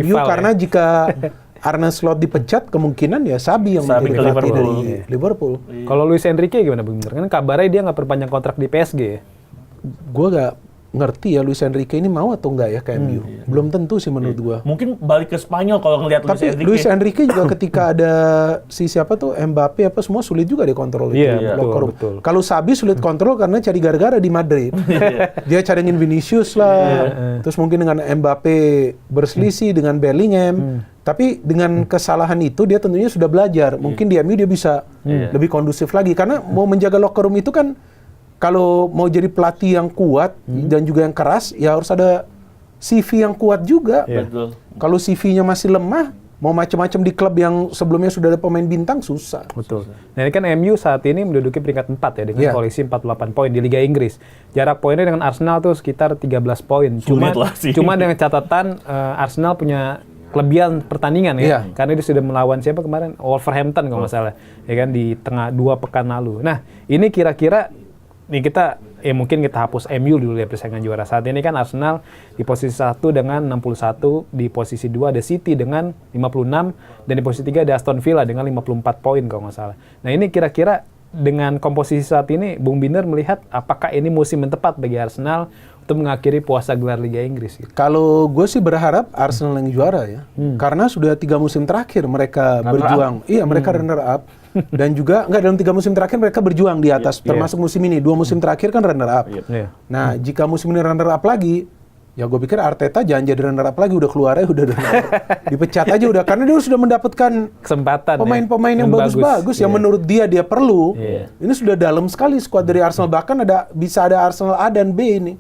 MU karena jika Arne Slot dipecat, kemungkinan ya Xabi yang menjadi pelatih dari Liverpool. Kalau Luis Enrique gimana, Bung? Kan kabarnya dia nggak perpanjang kontrak di PSG. Gue nggak ngerti ya Luis Enrique ini mau atau enggak ya ke MU. Belum tentu sih menurut gua. Mungkin balik ke Spanyol kalau ngelihat Luis Enrique. Tapi Luis Enrique juga ketika ada si siapa tuh Mbappe apa semua sulit juga dikontrol itu. Betul. Kalau Xabi sulit kontrol karena cari gara-gara di Madrid. Dia caringin Vinicius lah. Terus mungkin dengan Mbappe berselisih dengan Bellingham. Tapi dengan kesalahan itu dia tentunya sudah belajar. Mungkin di MU dia bisa lebih kondusif lagi karena mau menjaga locker room itu kan kalau mau jadi pelatih yang kuat dan juga yang keras, ya harus ada CV yang kuat juga. Betul. Kalau CV-nya masih lemah, mau macam-macam di klub yang sebelumnya sudah ada pemain bintang, susah. Betul. Nah ini kan MU saat ini menduduki peringkat 4 ya, dengan koleksi 48 poin di Liga Inggris. Jarak poinnya dengan Arsenal tuh sekitar 13 poin. Cuma dengan catatan Arsenal punya kelebihan pertandingan ya, karena dia sudah melawan siapa kemarin? Wolverhampton kalau nggak salah, ya kan, di tengah 2 pekan lalu. Nah ini kira-kira nih kita mungkin kita hapus MU dulu ya persaingan juara. Saat ini kan Arsenal di posisi 1 dengan 61, di posisi 2 ada City dengan 56, dan di posisi 3 ada Aston Villa dengan 54 poin kalau nggak salah. Nah ini kira-kira dengan komposisi saat ini, Bung Binder melihat apakah ini musim yang tepat bagi Arsenal untuk mengakhiri puasa gelar Liga Inggris? Kalau gue sih berharap Arsenal yang juara ya, karena sudah 3 musim terakhir mereka berjuang. Iya, mereka runner up. Dan juga dalam 3 musim terakhir mereka berjuang di atas, termasuk musim ini 2 musim terakhir kan runner up. Nah, jika musim ini runner up lagi, ya gue pikir Arteta jangan jadi runner up lagi, udah keluar aja, udah dipecat aja udah, karena dia sudah mendapatkan kesempatan pemain-pemain yang bagus-bagus yang menurut dia perlu. Ini sudah dalam sekali skuad dari Arsenal, bahkan bisa ada Arsenal A dan B ini.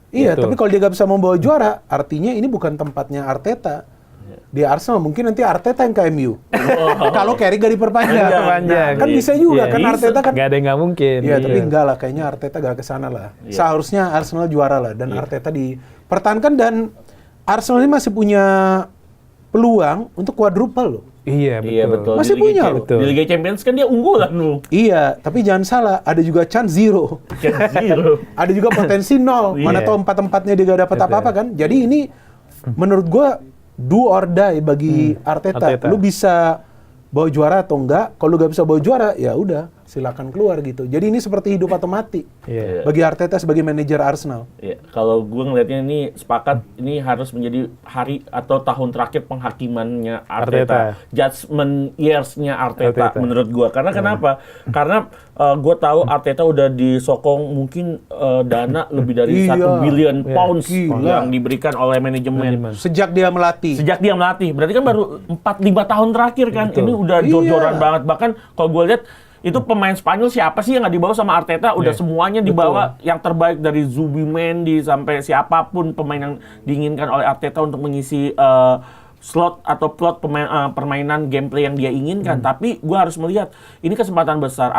Iya, tapi kalau dia nggak bisa membawa juara, artinya ini bukan tempatnya Arteta. Di Arsenal mungkin nanti Arteta yang ke MU. Kalau Carrick gak diperpanjang. Nah, kan bisa juga kan Arteta kan. Gak ada yang nggak mungkin. Iya, tapi enggak lah, kayaknya Arteta gak kesana lah. Seharusnya Arsenal juara lah, dan Arteta dipertahankan, dan Arsenal ini masih punya peluang untuk quadruple loh. Iya, betul. Masih punya loh. Di Liga Champions kan dia unggulan loh. Iya, tapi jangan salah, ada juga chance zero. Ada juga potensi 0. Mana tahu 4-4-nya dia gak dapat apa-apa kan. Jadi ini menurut gua do or die bagi Arteta. Lu bisa bawa juara atau enggak? Kalau lu gak bisa bawa juara, ya udah, silakan keluar gitu. Jadi ini seperti hidup atau mati bagi Arteta sebagai manajer Arsenal. Kalau gue ngelihatnya ini sepakat, ini harus menjadi hari atau tahun terakhir penghakimannya Arteta. Judgment years-nya Arteta menurut gue. Karena kenapa? Karena gue tahu Arteta udah disokong mungkin dana lebih dari 1 billion pounds yang diberikan oleh manajemen. Sejak dia melatih. Berarti kan baru 4-5 tahun terakhir kan. Ini udah jor-joran banget. Bahkan kalau gue lihat itu pemain Spanyol siapa sih yang nggak dibawa sama Arteta? Udah semuanya dibawa, yang terbaik dari Zubimendi sampai siapapun pemain yang diinginkan oleh Arteta untuk mengisi slot atau plot permainan gameplay yang dia inginkan. Tapi gue harus melihat ini kesempatan besar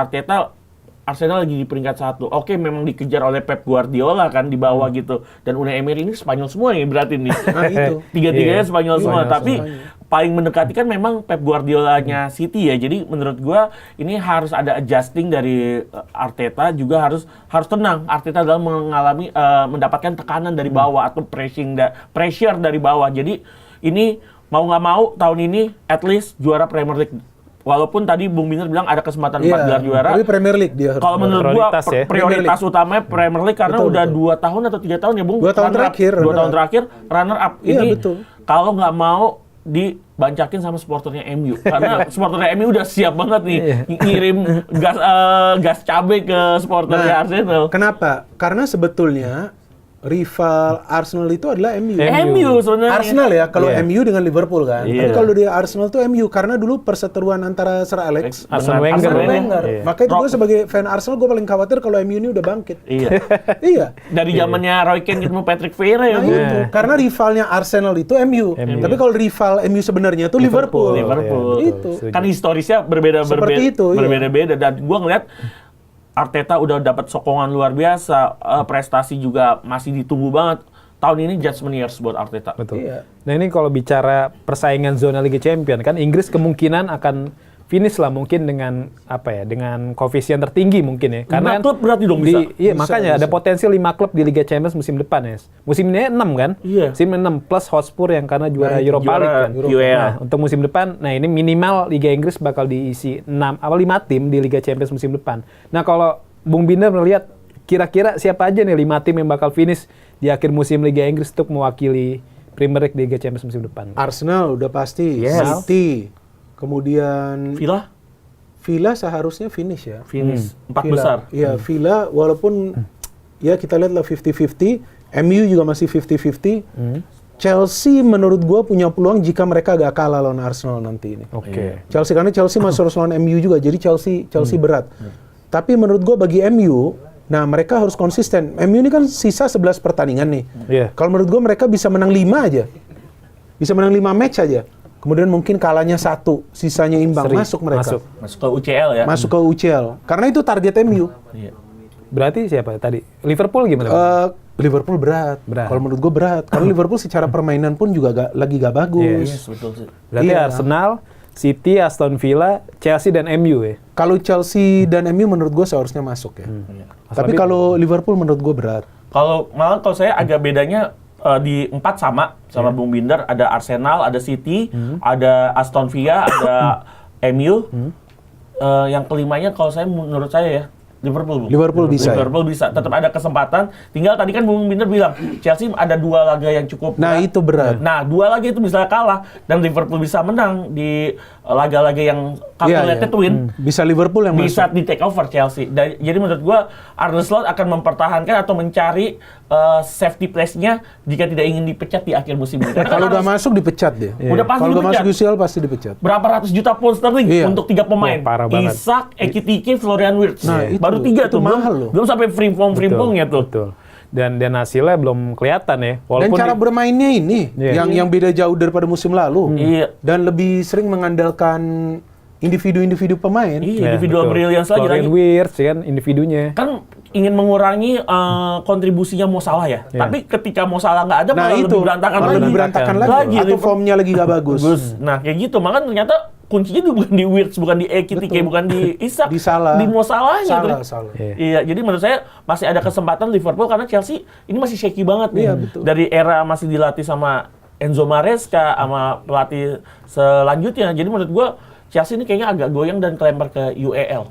Arsenal lagi di peringkat 1. Oke, memang dikejar oleh Pep Guardiola kan di bawah gitu. Dan Unai Emery ini Spanyol semua nih berarti nih. Nah, itu. Tiga-tiganya Spanyol semua. Tapi paling mendekati kan memang Pep Guardiolanya City ya. Jadi menurut gua ini harus ada adjusting dari Arteta, juga harus tenang. Arteta dalam mendapatkan tekanan dari bawah atau pressure dari bawah. Jadi ini mau nggak mau tahun ini at least juara Premier League. Walaupun tadi Bung Binder bilang ada kesempatan 4 gelar juara. Tapi Premier League dia harus. Kalau menurut gua prioritas utamanya Premier League karena udah 2 tahun atau 3 tahun ya Bung. 2 tahun terakhir. 2 tahun terakhir runner up. Ini betul. Kalau nggak mau dibancakin sama supporternya MU. Karena supporternya MU udah siap banget nih ngirim gas cabai ke supporternya Arsenal. Kenapa? Karena sebetulnya rival Arsenal itu adalah MU. MU sebenarnya. Arsenal ya, kalau MU dengan Liverpool kan. Tapi kalau di Arsenal tuh MU, karena dulu perseteruan antara Sir Alex Arsene Wenger. Makanya gue sebagai fan Arsenal, gue paling khawatir kalau MU ini udah bangkit. Iya. Dari zamannya Roy Keane ketemu Patrick Vieira ya. Itu. Karena rivalnya Arsenal itu MU. Tapi kalau rival MU sebenarnya itu Liverpool. Itu. Kan historisnya berbeda-beda. Dan gue ngeliat Arteta udah dapat sokongan luar biasa, prestasi juga masih ditunggu banget. Tahun ini judgment years buat Arteta. Betul. Nah ini kalau bicara persaingan zona Liga Champions kan, Inggris kemungkinan akan finish lah mungkin dengan dengan koefisien tertinggi mungkin ya. Karena 5 klub berarti dong bisa. Iya, makanya ada potensi 5 klub di Liga Champions musim depan ya. Musim ini 6 kan? Iya. Musim 6 plus Hotspur yang karena juara Europa League kan. Nah, untuk musim depan, ini minimal Liga Inggris bakal diisi 5 tim di Liga Champions musim depan. Nah, kalau Bung Binder melihat kira-kira siapa aja nih 5 tim yang bakal finish di akhir musim Liga Inggris untuk mewakili Premier League di Liga Champions musim depan? Arsenal udah pasti, City. Kemudian Villa seharusnya finish ya. 4 besar. Iya, Villa walaupun ya kita lihatlah 50-50, MU juga masih 50-50. Chelsea menurut gua punya peluang jika mereka agak kalah lawan Arsenal nanti ini. Chelsea, karena Chelsea masih harus lawan MU juga, jadi Chelsea berat. Tapi menurut gua bagi MU, nah mereka harus konsisten. MU ini kan sisa 11 pertandingan nih. Kalau menurut gua mereka bisa menang 5 aja. Bisa menang 5 match aja. Kemudian mungkin kalahnya 1, sisanya imbang, masuk mereka. Masuk ke UCL ya. Masuk ke UCL. Karena itu target MU. Berarti siapa tadi? Liverpool gimana? Liverpool berat. Kalau menurut gue berat. Karena Liverpool secara permainan pun juga lagi gak bagus. Betul sih. Berarti Arsenal, City, Aston Villa, Chelsea dan MU ya. Kalau Chelsea dan MU menurut gue seharusnya masuk ya. Tapi kalau Liverpool menurut gue berat. Kalau saya agak bedanya di 4 sama Bung Binder, ada Arsenal, ada City, ada Aston Villa, ada MU. Yang kelimanya kalau menurut saya ya Liverpool bisa. Tetap ada kesempatan. Tinggal tadi kan Bung Binder bilang Chelsea ada 2 laga yang cukup berat. Nah, itu berat. Nah, 2 laga itu bisa kalah dan Liverpool bisa menang di laga-laga yang calculated win. Bisa Liverpool yang bisa masuk. di take over Chelsea. Jadi menurut gua Arne Slot akan mempertahankan atau mencari safety place-nya jika tidak ingin dipecat di akhir musim ini. Kalau nggak masuk dipecat dia. Udah pasti Kalau nggak dipecat. masuk UCL pasti dipecat. Berapa ratus juta pound sterling untuk 3 pemain? Parah banget. Isak, Ekitike, Florian Wirtz. Nah, itu. Baru 3 tuh, Itu mahal loh. Belum sampai Frimpong-Frimpongnya tuh. Betul. Dan hasilnya belum kelihatan ya. Dan cara bermainnya ini yang beda jauh daripada musim lalu. Iya. Dan lebih sering mengandalkan individu-individu pemain. Iya, individual brilliance lagi. Florian Wirtz kan individunya. Kan ingin mengurangi kontribusinya Mo Salah ya. Tapi ketika Mo Salah nggak ada malah lebih berantakan lagi. Atau formnya lagi nggak bagus. Nah, kayak gitu. Makanya ternyata kuncinya bukan di Wirtz, bukan di Ekitike, bukan di Isak, di Salah. di Mo Salahnya. Salah. Iya, jadi menurut saya masih ada kesempatan Liverpool karena Chelsea ini masih shaky banget nih. Iya, betul. Dari era masih dilatih sama Enzo Maresca sama pelatih selanjutnya. Jadi menurut gua Chelsea ini kayaknya agak goyang dan kelempar ke UEL.